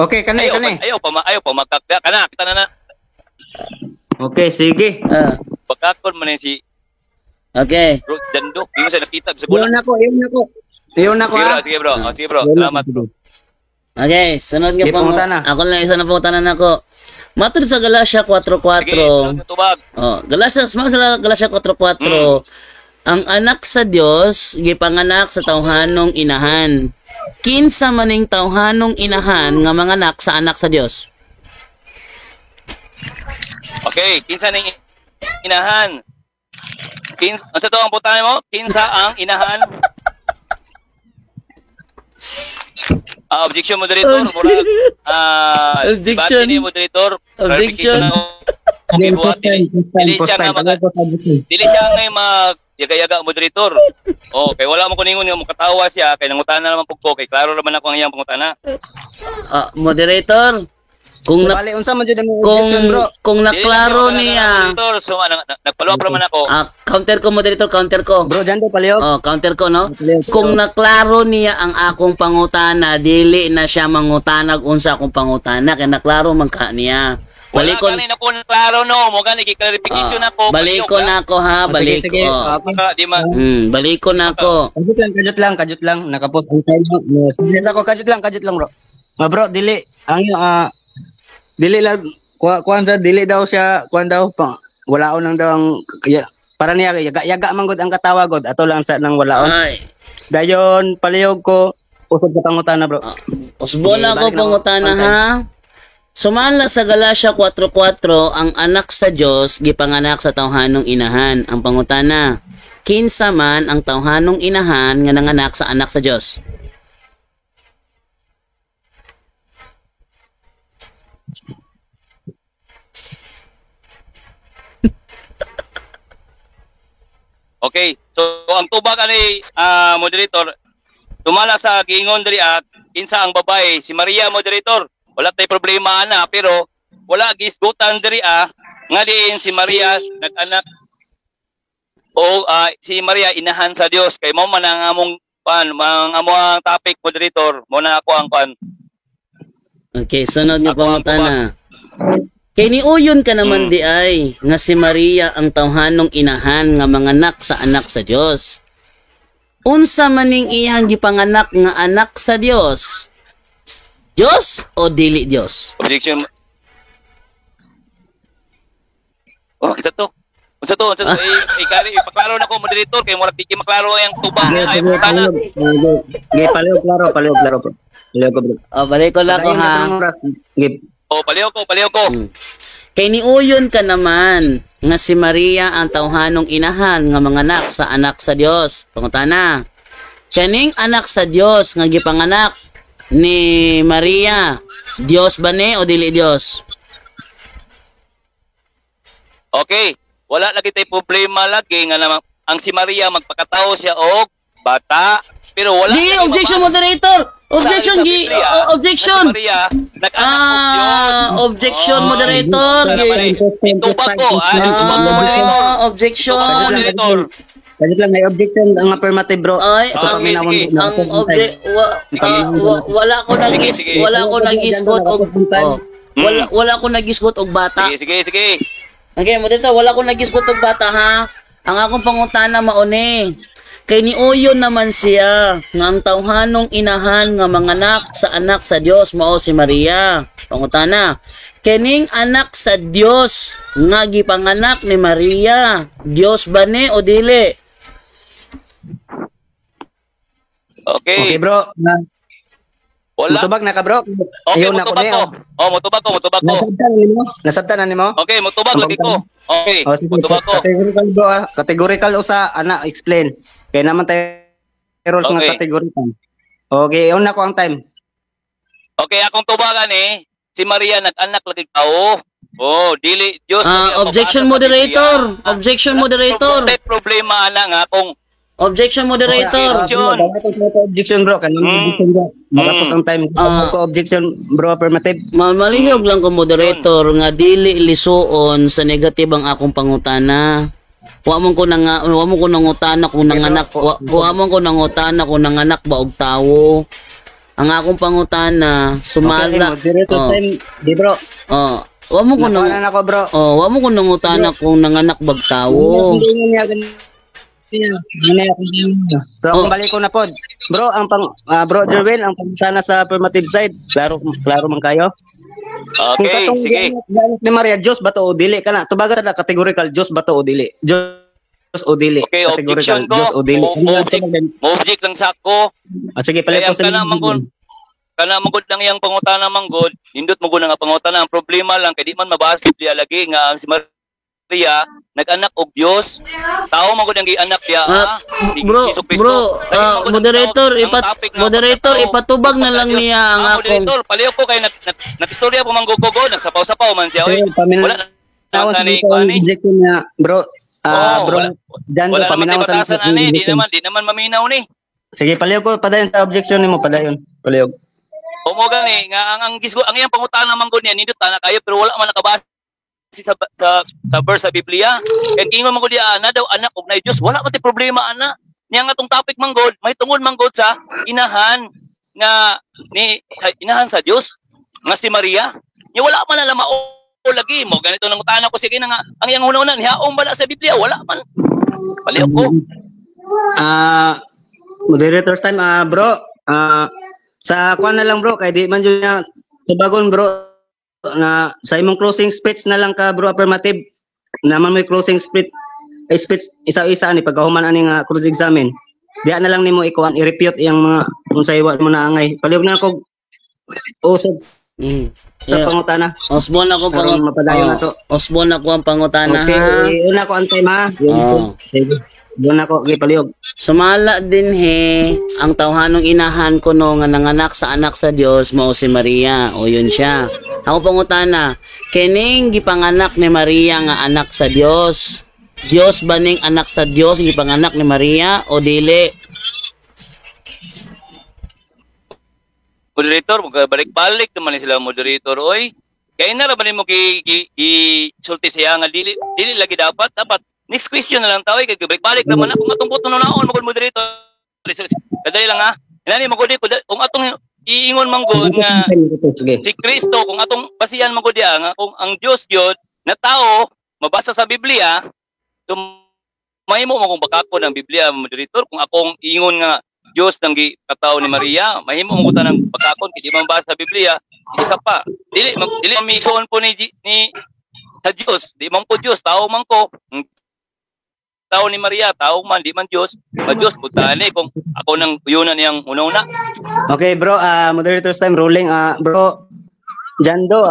Okay, kanay. Ayaw pa magkakda kana kita na. Okay, sige. Pagkakon man si Okay. Bro Jando, di mo siya nakita sa bulan. Iyon ako ha. Sige bro. Salamat bro. Okay, sunod nga Sige, po. pangutana. Ako lang isa na pangutanan ako. Matod sa Galatia 4:4. Sige, tubag. Galatia 4:4. Ang anak sa Dios gipanganak sa tawhanong inahan. Kinsa maning tawhanong inahan nga manganak sa anak sa Dios? Okay, kinsa ning inahan? Ano to ang putahe mo? Kinsa ang inahan? Objection moderator, murag. Objection. Bati ni moderator. Objection. Dili siya ngay mag-yaga-yaga moderator. Kay wala mo kuningon nga makatawa siya, kay nangutana naman pug ko, kay klaro naman ako ang iyang pangutana. Moderator, Unsa man jud ang objection bro? kung naklaro niya. Moderator, so nagpalo pa naman ako. Counter ko moderator, counter ko. Bro Jando paliog. Counter ko no. Kung naklaro niya ang akong pangutana, dili na siya mangutanag unsa akong pangutana kay naklaro man ka niya. Balikon. Wala kanina ko klaro no, mo gani clarification ako. Balikon ako ha, balik Sige. Maka di man. Balikon ako. Kajot lang. Nakapost ang time mo. Sige ako, kajot lang bro. Bro, dili ang dili lang kuan dili daw siya kuan daw walaon lang daw ang para niya yaga man gud ang katawa gud ato lang sa nang walaon. Dayon palihog ko usod ka pangutana bro. Usbo na ko pangutana ha. Sumala sa Galatia 4:4, ang anak sa Dios gipanganak sa tawhanong inahan. Ang pangutana, kinsa man ang tawhanong inahan nga nanganak sa anak sa Dios? Okay. So ang tubag ani moderator, tumala sa giingon diri at kinsa ang babae si Maria moderator. Wala tay problema ana pero wala gisgutan diri nga diin si Maria nag-anak o si Maria inahan sa Dios kay mao man ang among ang topic moderator mo na ako ang Okay, sunod nga pangutana. Kay niuyon ka naman di ay nga si Maria ang tawhanong inahan nga manganak sa anak sa Dios. Unsa maning iyang gipanganak nga anak sa Dios? Dios o dili Dios? Objection. Ito to. Unsa to? Ipaklaro na ko moderator kay mura piki maklaro ang tubang ay putana. Palihog klaro bro. Palihog ko bro. Balik ko lang ko ha. Palihog ko. Kay niuyon ka naman nga si Maria ang tawhanong inahan nga manganak sa anak sa Dios. Pangutana. Kaning anak sa Dios nga gipanganak ni Maria, Dios ba ni o dili Dios? Okay, wala lagi tay problema lagi nga naman ang si Maria magpakatao siya og bata pero wala Di objection moderator. Objection objection. Maria nag-anak objection moderator. Tubag ko moderator. Objection Moderator. Kasi lang may objection ang affirmative bro. Ay, wala ko nagisgot wala ko nagisgot og bata. Sige. Okay, moderator, wala ko nagisgot og bata ha. Ang akong pangutana mauni. Kay niuyon naman siya nga ang tawhanong inahan nga manganak sa anak sa Dios mao si Maria. Pangutana, kening anak sa Dios nga gipanganak ni Maria, Dios ba ni o dili? Okay bro. Wala. Mutubag na ka bro. Okay, mutubag ko. Mutubag ko. Nasabtan na nimo? Okay, mutubag lagi ko. Okay, mutubag ko. Categorical bro Categorical usa ana explain. Kaya naman tayo rules nga categorical. Okay, una ko ang time. Okay, akong tubagan si Maria nag-anak lagi tao. Dili Dios. Objection moderator. Objection moderator. May problema ana nga kung objection moderator. Objection bro. Objection bro. Malapos ang time. Objection bro affirmative. Malihog lang ko moderator nga dili lisuon sa negative ang akong pangutana. Wa mo ko nangutana kung nanganak kung nanganak ba og tawo. Ang akong pangutana sumala. Di bro. Wa mo ko nangutana kung nanganak bag tawo. So kung balik ko na pod. Bro, bro Jerwin, ang pangutana sa affirmative side, klaro man kayo. Okay, sige. Ni Maria, Diyos ba to o dili ka na? Tubaga na categorical, Diyos ba to o dili? Diyos o dili? Okay, objection ko. Object lang sa ako. Sige, palit ko sa kana magod lang yang pangutana manggod, nindot mo nga pangutana. Ang problema lang kay di man mabasa diya lagi nga ang si Maria nag-anak og Dios. Tao magod ang gi-anak diya moderator ipatubag na lang niya ang akong moderator paliw ko kay nagistorya po manggugogo nagsapaw-sapaw man siya wala na bro Dando paminaw sa di naman maminaw ni. Sige paliw ko padayon sa objection nimo padayon paliw. Mo gani nga ang gisgo ang iyang pangutana manggod niya nindot na kayo pero wala man nakabasa sa verse sa Biblia. Kaya kingon man ko diya na daw anak og na Dios, wala man ti problema ana. Niya nga tong topic manggod, may tungod manggod sa inahan nga sa inahan sa Dios nga si Maria. Niya wala man na mao lagi mo ganito nang utana ko sige na nga ang iyang una nihaom ba na sa Biblia wala man. Paliw ko. Moderator's time bro. Sa kuan na lang bro kay di man jud niya tubagon bro na sa imong closing speech na lang ka bro affirmative naman may closing speech isa-isa ni pagkahuman ani nga closing examen diya na lang nimo ikuan i-repute iyang mga unsay wa mo naangay palihog na ko usod sa pangutana Osbon ako ang pangutana okay una ko ang time ha doon ako palihog. Sumala din ang tawhanong inahan ko no nga nanganak sa anak sa Dios mao si Maria o yun siya. Ako pangutana, kining gipanganak ni Maria nga anak sa Dios. Dios ba ning anak sa Dios gipanganak ni Maria o dili? Moderator, balik-balik naman sila moderator oy. Kaya na ra ba nimo sulti siya nga dili lagi dapat next question na lang tawag kay balik naman ako atong buto na naon magod moderator. Kadali lang ha. Inani magod kung atong iingon manggod nga si Kristo kung atong basihan manggod nga kung ang Dios gyud na tao mabasa sa Biblia mahimo mo kung bakako ng Biblia moderator kung akong iingon nga Dios nang gikatao ni Maria mahimo mo kuta ng bakakon kay di man basa sa Biblia isa pa dili mamisoon po ni sa Dios di man po Dios tao man ko tao ni Maria, tao man, di man Diyos, Diyos, putahan kung ako nang uyunan niyang una-una. Okay, bro, moderator's time ruling. Bro, Jando,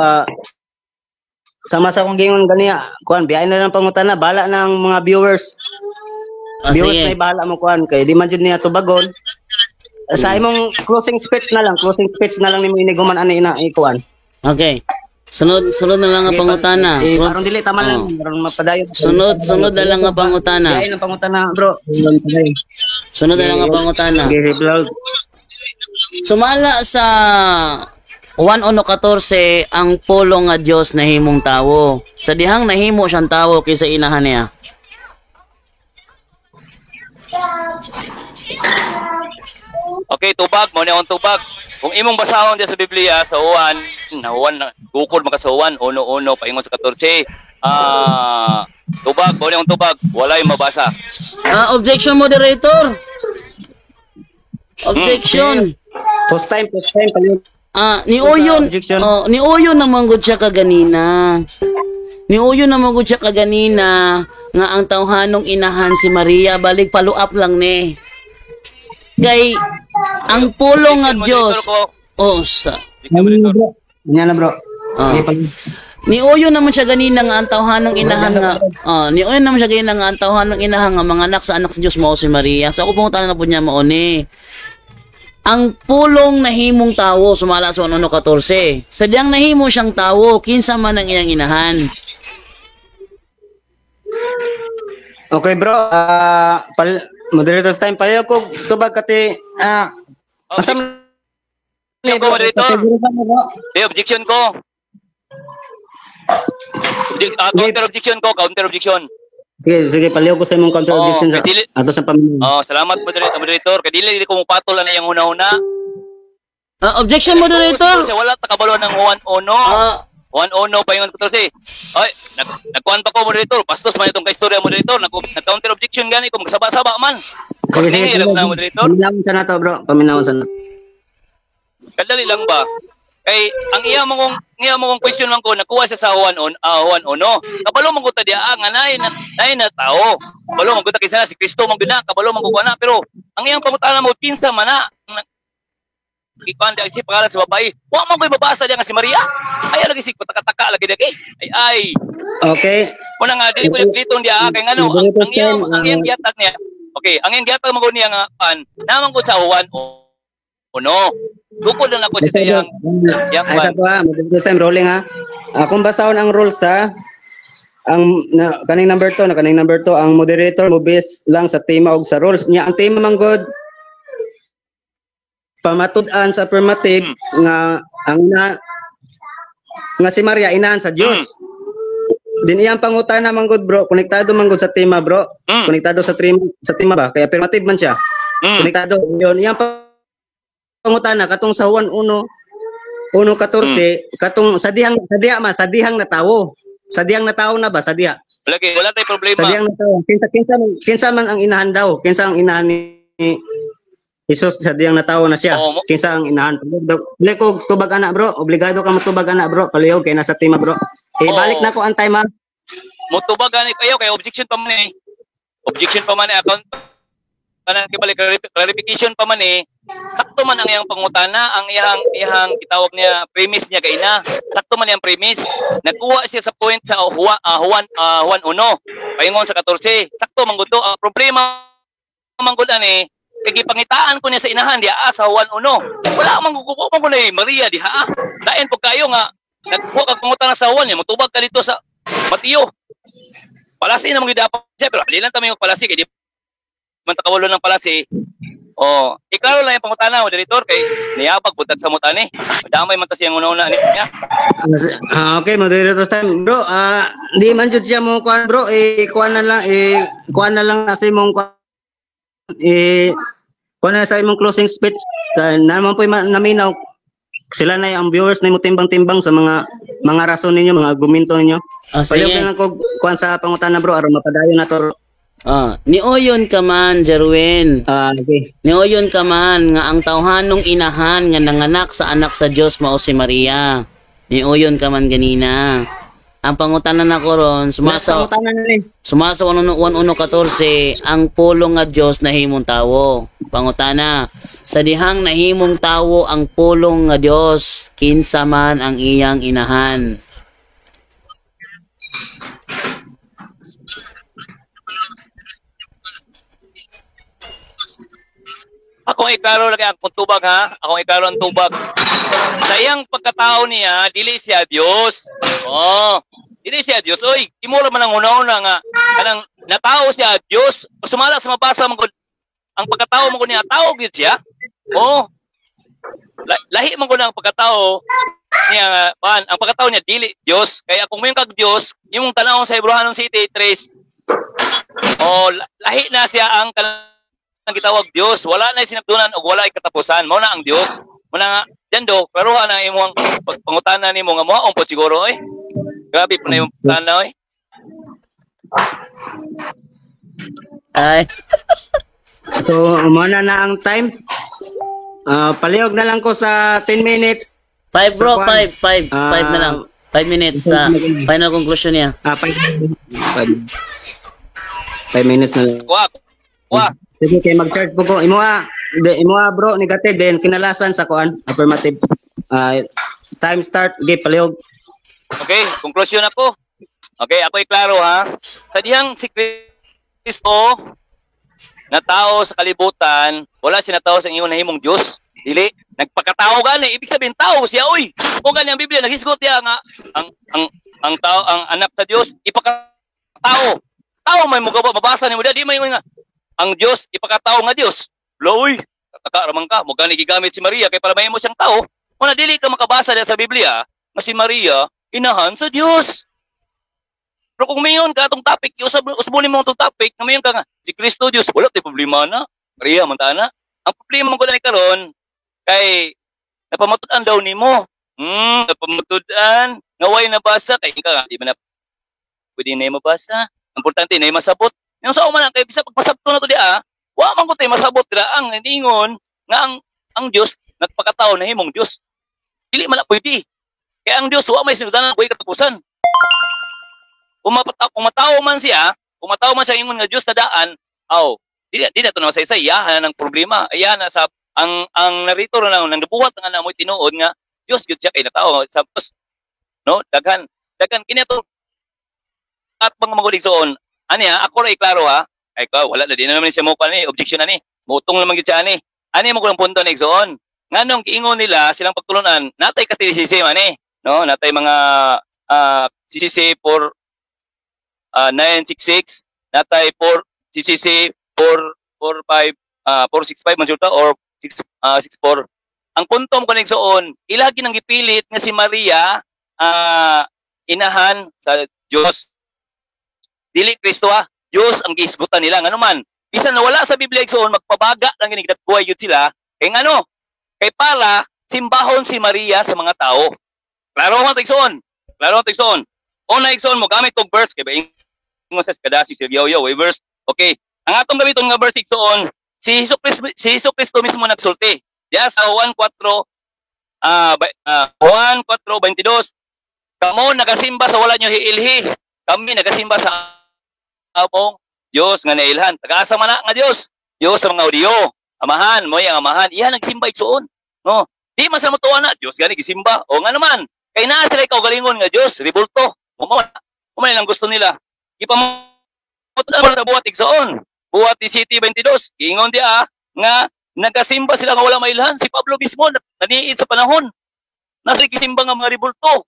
sama sa kong gingon ganiya, kuan, biyahe na lang pangutana, bala ng mga viewers. Viewers Sige. na bahala mo kuan kay di man jud niya tubagon. Sa imong closing speech na lang nimo iniguman ani na ikuan. Okay. Sunod na lang nga pangutana. Aron dili tama lang, aron mapadayon. Sunod na lang nga pangutana. Biyahe ng pangutana, bro. Sunod na lang nga pangutana. Okay, vlog. Sumala sa 1:14 ang pulong nga Dios na himong tawo. Sa dihang nahimo siyang tawo kaysa inahan niya. Okay, tubag, mo na akong tubag. Kung imong basahon diya sa Biblia sa Juan, bukod maka sa Juan 1:1 paingon sa 14. Tubag, mo na akong tubag, walay mabasa. Objection, moderator. Objection. Post time pali. Ni Oyon naman gud siya kaganina. Nga ang tawhanong inahan si Maria, balik follow up lang ni. Kay ang pulong nga Dios. Nya na, bro. Ni Oyon naman siya ganina nga ang tawhanong inahan nga. Ni Oyon naman siya ganina nga ang tawhanong inahan nga mga anak sa anak sa Dios mao si Maria. So ako pangutana na po niya mao ni. Ang pulong nahimong tawo sumala sa 1:14. Sadyang nahimo siyang tawo kinsa man ang iyang inahan. Okay, bro. Moderator's time pala ko tubag kati masam Objection ko, moderator. Objection ko. Counter objection. Sige, paliw ko sa imong counter objection sa ato sa pamilya. Salamat moderator. Kay dili ko mo patol na yang una-una. Objection, moderator. Wala ta kabalo ng 1:1 pa yung 14. Oy, nagkuan pa ko moderator. Pastos man itong kaistorya moderator. Nag-counter objection gani ko magsaba-saba man. Sige, na moderator. Paminawon sa nato, bro. Paminawon sa nato. Kadali lang ba? Kay ang iya mong question lang ko nakuha siya sa 1:1. Kabalo man ko ta dia nga nay na tao. Kabalo man ko ta kinsa si Kristo man gina, kabalo man ko na pero ang iyang pangutana mo kinsa man na ikan dia si pangalan sa babae. Wa man koy mabasa dia nga si Maria. Ay lagi si pataka-taka lagi dia ay. Okay. Una nga dili ko nagpliton dia kay ngano ang iyang gihatag niya. Okay, ang iyang gihatag mo niya nga naman ko sa 1:1. Bukod lang ako sa yang ay sa pa, this time rolling ha. Kung basahon ang rules ha, kaning number 2 ang moderator mo base lang sa tema og sa rules niya. Ang tema man god pamatud-an sa affirmative nga nga si Maria inahan sa Dios. Din iyang pangutana man god, bro, konektado man god sa tema, bro. Konektado sa tema ba? Kaya affirmative man siya. Konektado yon iyang pangutana katong sa 1:14 katong sa dihang na tawo. Sa dihang na tawo na ba sa diha? Wala tay problema. Sa dihang na tawo. Kinsa man ang inahan daw? Kinsa ang inahan ni Jesus sa diyang natawo na siya. Kinsa ang inahan? Dili ko tubag anak, bro. Obligado ka matubag anak, bro. Palihog kay nasa tema, bro. Balik na ko ang time ha. Motubag ani kayo kay objection pa man account kanang kibalik clarification pa man sakto man ang iyang pangutana, ang iyang gitawag niya premise niya kay ina. Sakto man iyang premise. Nagkuha siya sa point sa 1:1 paingon sa 14. Sakto man gud to. Ang problema man gud ani kay gipangitaan ko niya sa inahan diha sa 1:1. Wala man guguko man gud Maria diha. Daen pag kayo nga nagkuha kag pangutana sa 1 niya motubag ka dito sa Mateo. Palasi na mga dapat siya pero alilan ta may palasi kay di man takawalo ng palasi. Iklaro lang yung pangutana mo director kay niyabag buntag sa mutani. Madamay man ta siyang una-una niya. Okay, moderator time, bro. Di man jud siya mo kuan, bro. Kuan na lang sa imong kuan na sa imong closing speech. Naman po naminaw sila na ang viewers na mo timbang-timbang sa mga rason ninyo, mga argumento ninyo. Palyog lang ko kuan sa pangutana, bro, aron mapadayon na to. Nioyon ka man, Jerwin. Okay. Nioyon ka man nga ang tawhanong inahan nga nanganak sa anak sa Dios mao si Maria. Nioyon ka man ganina. Ang pangutanan na ko ron, sumasa Pangutanan ni. 1:14, ang pulong nga Dios nahimong tawo. Pangutana, sa dihang nahimong tawo ang pulong nga Dios, kinsa man ang iyang inahan. Akong iklaro lagi ang tubag ha. Akong iklaro ang tubag. Sa iyang pagkatao niya, dili siya Dios. Oh, dili siya Dios. Oy, imura man ang una-una nga kanang natao siya Dios. Sumala sa mabasa man gud ang pagkatao mo niya tao gid siya. Oh. Lahi man gud ang pagkatao niya pan. Ang pagkatao niya dili Dios. Kaya kung mayon kag Dios, imong tanawon sa Hebrehanon City 3. Oh, lahi na siya ang ang gitawag Dios, wala na sinabdunan o wala ay katapusan. Mao na ang Dios. Mo na nga Jando, klaruhan ang imong pangutana nimo nga moaong pod siguro oy. Grabe pa na yung tanaw oy. Ay, So, umana na ang time. Palihog na lang ko sa 10 minutes. 5 bro, Sa kwan. 5 na lang. 5 minutes sa final conclusion niya. 5 minutes na lang. Wa. Sige, kay mag-charge po ko. Imuha bro, negative din. Kinalasan sa kuan, affirmative. Time start, okay, palihog. Okay, conclusion ako. Okay, ako iklaro ha. Sa dihang si Kristo na tao sa kalibutan, wala siya na tao sa inyo nahimong Dios. Dili, nagpakatao gani, ibig sabihin tao siya oy. O gani ang Biblia naghisgot niya nga ang tao, ang anak sa Dios ipakatao. Tao may mugawa mabasa nimo di may nga ang Dios ipakatao nga Dios. Loy, kakaraman ka, mo gani gigamit si Maria kay para mahimo siyang tao. Kung dili ka makabasa diya sa Biblia nga si Maria inahan sa Dios. Pero kung mayon ka atong topic, usbunin mo itong topic, na mayon ka nga, si Kristo Diyos, wala tayo problema na. Maria, mantana. Ang problema mo ko na karon kay napamatudan daw ni mo. Napamatudan. Ngaway nabasa, kay ka nga, di ba na pwede na yung mabasa. Importante na yung masabot. Yung sa umanan, kay bisa pagpasabto na to di wa man ko tayo masabot dira ang ningon nga ang Diyos, nagpakatao na himong Diyos. Dili man na pwede. Kaya ang Diyos, wa may sinudanan ko katapusan. Kung matao man siya ingon nga Diyos na daan, di na ito naman sa isa, iyahan ng problema. Iyahan na sa, ang narito na nang nabuhat nga na mo'y tinuod nga, Diyos, Diyos siya kay natao. Sapos, no, daghan kinato, at mga maguligsoon, ako rin klaro ha, ay ka, wala na, di na naman siya mo objection na ni, mutong naman yun siya ni. Mo ko ng punto na igsoon. Nga nung giingon nila, silang pagtulunan, natay katilisisi man no, natay mga CCC for 966 natay 4 CCC 465 man sulta or 664. Ang punto mo kanigsoon, ilagi nang gipilit nga si Maria inahan sa Dios. Dili Kristo Dios ang giisgutan nila ngano man. Bisan nawala sa Biblia igsoon magpabaga lang gini buhay yun sila. Kay ngano? Kay para simbahon si Maria sa mga tao. Klaro mo tigsoon. Una igsoon mo gamit og verse kay ba sa kadasi si Yo verse. Okay. Ang atong gamiton nga verse igsoon, si Hesus Kristo mismo nagsulti. Diya sa 1:4 1:4:22. Kamo nagasimba sa wala nyo hiilhi. Kami nagasimba sa among Dios nga nailhan. Taga-asa man nga Dios. Dios sa mga Hudiyo. Amahan mo yang amahan. Iya nagsimba igsoon. No. Di man sa mutuwa na Dios gani gisimba. O nga naman. Kay naa sila ikaw galingon nga Dios, ribulto. Umay lang gusto nila. Ipamutuan na buhat igsoon. Buhat ni City 22. Ingon dia nga nagasimba sila nga wala mailhan. Si Pablo mismo naniid sa panahon. Nasa gisimba nga mga ribulto.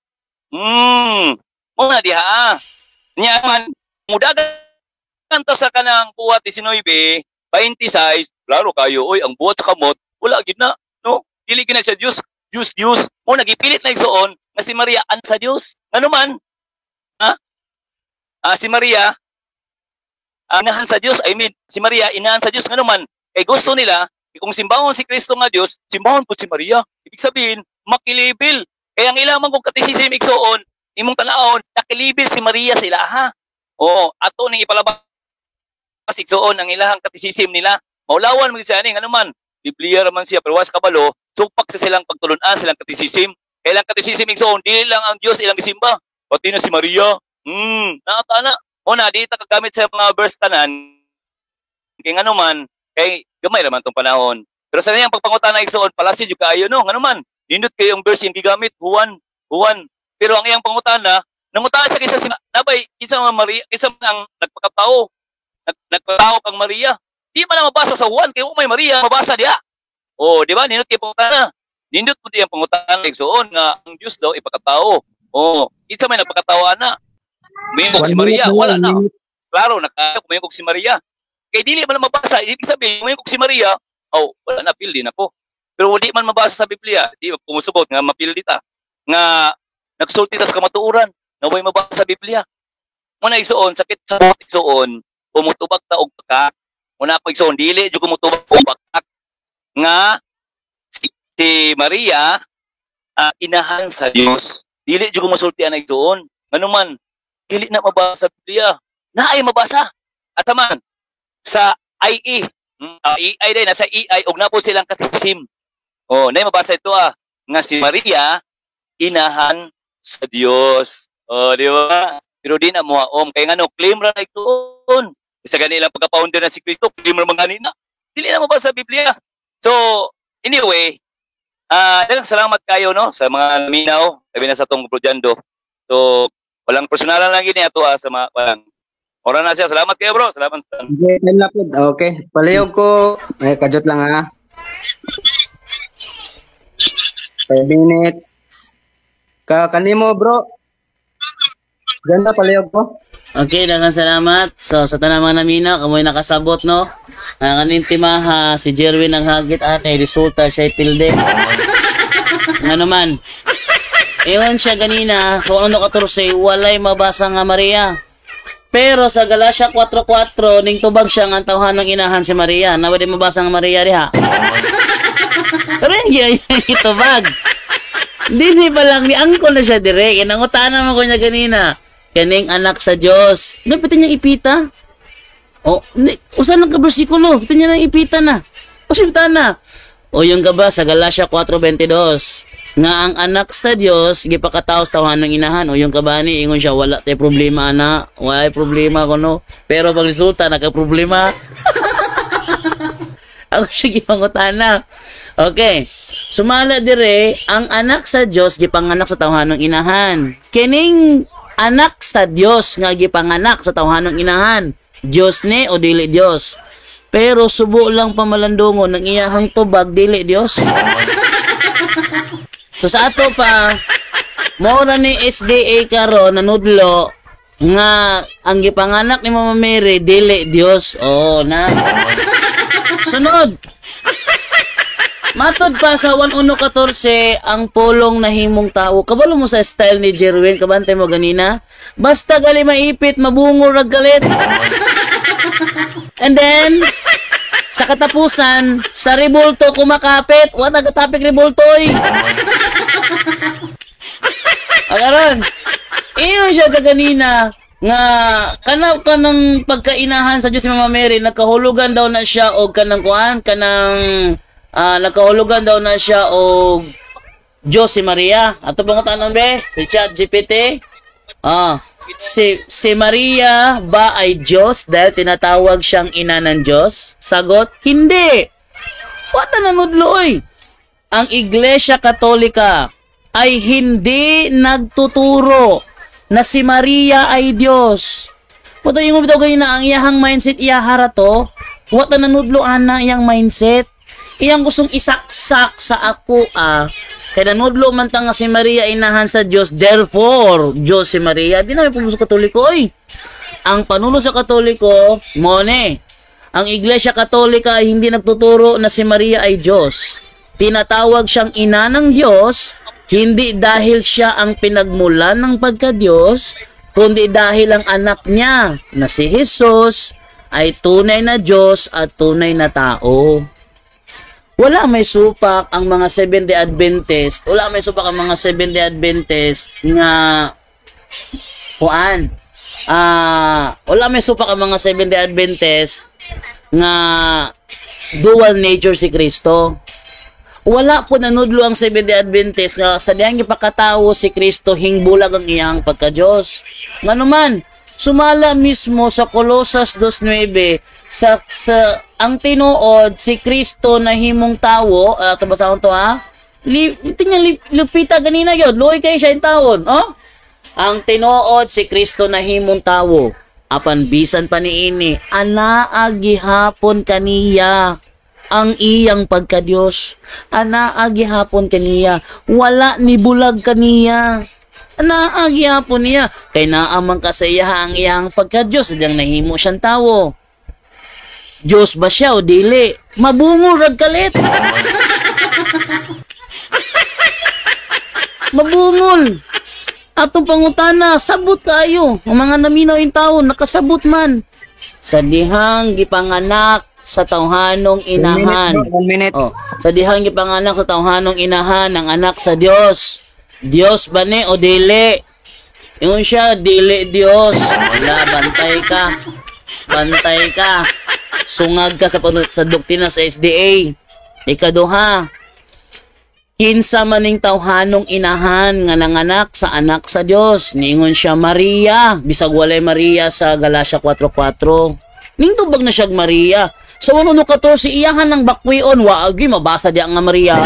Muna diha. Nya man mudagan ta sa kanang buhat 19, 26, klaro kayo, oy, ang buhat sa kamot, wala gid na, no? Dili gid na sa Dios, Dios. Mo nagipilit na igsoon nga si Maria an sa Dios. Ano man? Si Maria inahan sa Dios, si Maria inahan sa Dios ngano man. Kay gusto nila, kung simbahon si Kristo nga Dios, simbahon po si Maria. Ibig sabihin, makilibil. Kaya ang ilang kung katisisim igsoon, imong tanaon, nakilibil si Maria sa ilaha. Ato ning ipalabas igsoon ang ilahang katisisim nila. Maulawan mo siya ano man. Biblia raman siya pero was kabalo, sugpak sa silang pagtulunan, silang katisisim. Kailang katisisim igsoon, dili lang ang Dios ilang gisimba. Pati na si Maria. Nakatana. Una, di ta kagamit sa mga verse tanan. Kaya nga naman, kay gamay naman tong panahon. Pero sa niyang pagpangutan na igsoon, palasi jud kaayo no. Nga naman, nindot kayo yung verse yung gigamit, Juan. Pero ang iyang pangutan na, nangutaan siya kaysa si nabay, kinsa mga Maria, kinsa man ang nagpakatao. Nagpakatao kang Maria. Di man na mabasa sa Juan, kaya may Maria, mabasa diya. Oh, di ba? Nindot kayo pangutan na. Nindot po diyang pangutan na igsoon nga ang Diyos daw ipakatao. Oh, kinsa may nagpakatawa na. Mayroong si Maria, wala na. Klaro, mayroong si Maria. Kaya dili man mabasa, ibig sabihin, mayroong si Maria, wala na, pildi na po. Pero di man mabasa sa Biblia, di pumusubot nga mapildi ta. Nga, nagsulti ta sa kamatuuran, na may mabasa sa Biblia. Muna igsoon, sakit sa igsoon, pumutubag ta og pagkak. Muna ako igsoon, dili, di kumutubag og pagkak. Nga, si Maria, inahan sa Diyos. Dili, di kumusulti ang igsoon. Ano man, dili na mabasa sa Biblia. Na ay mabasa. At naman, sa IE, EI din, nasa EI, og na po silang katisim. Na mabasa ito nga si Maria, inahan sa Diyos. Di ba? Pero di na muhaom. Kaya nga claim ra na ito. Isa ganilang pagka-founder na si Kristo, claim ra mga ganina. Dili na mabasa sa Biblia. So, anyway, salamat kayo no sa mga minaw, sabi na sa tong Brojando. So, walang personalan lang gini ato sa mga walang. Ora na siya. Salamat kayo bro. Salamat. Okay. Palihog ko. Kajot lang 5 minutes. Kanimo bro. Ganda palihog ko. Okay, daghang salamat. So, sa tanang mga naminaw, kamoy nakasabot, no? Ang anintimaha, si Jerwin ang hagit ate, resulta siya pilde. Nga naman, iyon siya ganina, so 1:14, walay mabasa nga Maria. Pero sa Galatia 4:4, ning tubag siya nga tawhan ng inahan si Maria. Nawa di mabasa nga Maria diha. Pero yung itubag. Hindi ba lang ni angkol na siya dire. Kinangutan naman ko niya ganina. Kaning anak sa Diyos. Pati niya ipita. Usan lang ka bersikulo. Pati niya na ipita na. Pasipita na. Yung gaba sa Galatia 4:22. Nga ang anak sa Diyos, gipakataos tawahan ng inahan. Yung kabani, ingon siya, wala tayo problema, ana. Wala problema ko, no? Pero pag resulta, nagka-problema. Ako siya gipangutan na. Okay. Sumala dire, ang anak sa Diyos, gipanganak sa tawahan ng inahan. Kining anak sa Diyos, nga gipanganak sa tawahan ng inahan. Diyos ni o dili Diyos. Pero subo lang pamalandungon ng iyahang tubag, dili Diyos. So sa ato pa, mora ni SDA karon nanudlo nga ang gipanganak ni Mama Mary dili Dios. Na. Sunod. Matod pa sa 1:14 ang pulong nahimong tao. Kabalo mo sa style ni Jerwin, kabantay mo ganina. Basta gali maipit, mabungol rag galit. And then sa katapusan, sa Revolto kumakapit. What nag-topic Revoltoy? Agaron. Iyo siya kaganina nga kanaw ka ng pagkainahan sa Diyos ni Mama Mary, nagkahulugan daw na siya o kanang kuan, nagkahulugan daw na siya o Diyos si Maria. Ato bang tanong be? Si ChatGPT. Si Maria ba ay Diyos dahil tinatawag siyang ina ng Diyos? Sagot, hindi. Wata nanudloy. Ang Iglesia Katolika ay hindi nagtuturo na si Maria ay Diyos. Wata yung bitaw ganina ang iyahang mindset iyahara to. Wata nanudloan na iyang mindset. Iyang gustong isaksak sa ako kaya nanudlo man ta nga si Maria inahan sa Diyos, therefore, Diyos si Maria. Di namin pumunta sa Katoliko, Ang panuno sa Katoliko, mone. Ang Iglesia Katolika ay hindi nagtuturo na si Maria ay Diyos. Tinatawag siyang ina ng Diyos, hindi dahil siya ang pinagmulan ng pagka-Diyos, kundi dahil ang anak niya na si Jesus ay tunay na Diyos at tunay na tao. Wala may supak ang mga Seventh-day Adventist. Wala may supak ang mga Seventh-day Adventist nga wala may supak ang mga Seventh-day Adventist nga dual nature si Kristo. Wala po nanudlo ang Seventh-day Adventist nga sa dihang ipakatawo si Kristo hingbulag ang iyang pagka-Diyos. Nganuman, sumala mismo sa Colosas 2:9 sa ang tinuod si Kristo na himong tawo, ito basahon to ha? Tingnan lupita ganina yun, luoy kayo siya yung taon, oh? Ang tinuod si Kristo na himong tawo, apan bisan pa niini, anaagihapon kaniya ang iyang pagka-Diyos. Anaagihapon kaniya, wala ni bulag kaniya. Anaagihapon niya, kay naamang kasaya ang iyang pagka-Diyos, sadyang nahimo siyang tawo. Diyos ba siya o dili? Mabungol rag kalit. Mabungol. Atong pangutana, sabot kayo. Ang mga naminaw in taon, nakasabot man. Sa dihang gipanganak sa tawhanong inahan. 1 minute. Oh, sa dihang gipanganak sa tawhanong inahan ng anak sa Dios. Dios ba ni o dili? Yung siya, dili Dios. Wala, bantay ka. Bantay ka. Sungag ka sa doktrina sa SDA. Ikaduha, kinsa maning tawhanong inahan nga nanganak sa anak sa Dios. Ningon siya Maria. Bisag walay Maria sa Galacia 4:4. Ning tubag na siya Maria. Sa 1:14 iyahan ng bakwion, waagi mabasa di ang nga Maria.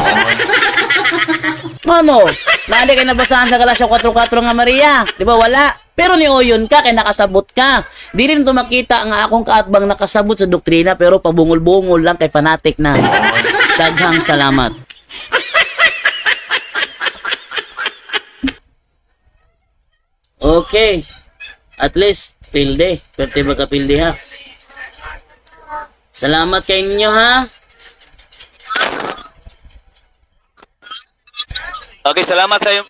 Mano, naadi kay nabasahan sa Galacia 4:4 nga Maria, di ba wala? Pero ni oyon ka kay nakasabot ka. Di rin to makita nga akong kaatbang nakasabot sa doktrina pero pabungol-bungol lang kay fanatic na. Daghang salamat. Okay. At least pilde, pwerte ba ka pilde ha? Salamat kay ninyo ha. Okay, salamat sa iyo.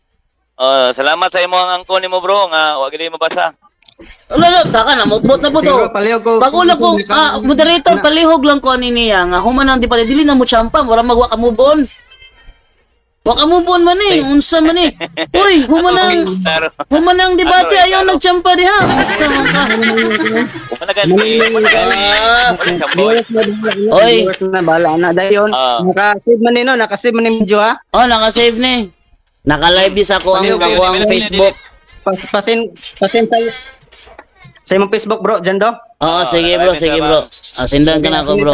Salamat sa imo ang angko nimo bro nga wa gid mabasa. Lalo, taka na, mutbot na po to. Siguro, palihog ko. Pag-una ko, moderator, palihog lang ko ani niya nga human ang di pa dili na mo champa, wala magwa ka move on. Wa ka move on man eh, unsa man eh. Uy, human ang debate ayaw nagchampa diha. Unsa man ka? Oy, na bala na dayon. Naka-save man nino, naka-save man ni Medyo ha. oh, naka-save ni. Naka-live bis ako ang Facebook. Pasin sa imong Facebook bro, Jando. Oo, sige bro, sige bro. Sindan ka na ako bro.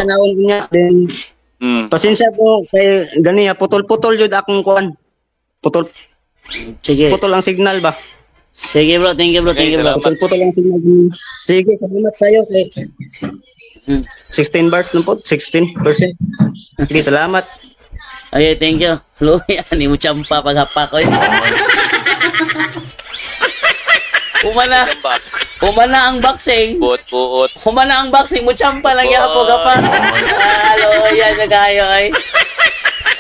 Pasensya po kay ganiya putol-putol jud akong kuan. Putol Sige. ang signal ba? Sige bro, thank you bro, thank you bro. Putol ang signal. Sige, salamat tayo kay 16 bars na po, 16%. Sige, salamat. Okay, thank you. Luya, ni mo champa paghapa ko. Humana ang boxing. Buot. Humana ang boxing mo champa lang yapo gapa. Luya na kayo ay.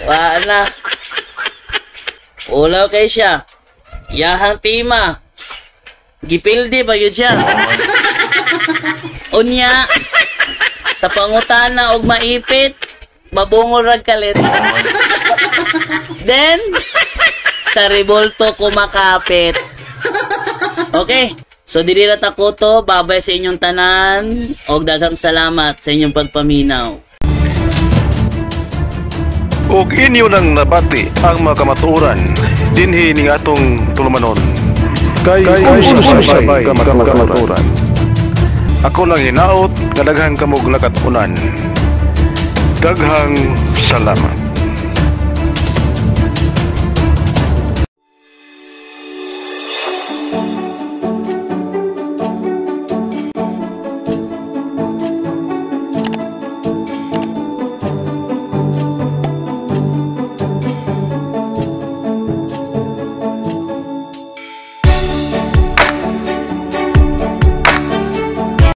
Wala. Ulaw kay siya. Yahang tima. Gipildi ba yun siya? Unya. Sa pangutana og maipit. Mabungol rag kalit. Then, sa revolto kumakapit. Okay. So, dili na takoto. Babay sa inyong tanan. Og daghang salamat sa inyong pagpaminaw. Ug inyo nang nabati ang mga kamatuoran dinhi ning atong tulumanon. Kay sabay kamatuoran. Ako lang hinaot nga daghang kamog lakat-unan. Daghang salamat.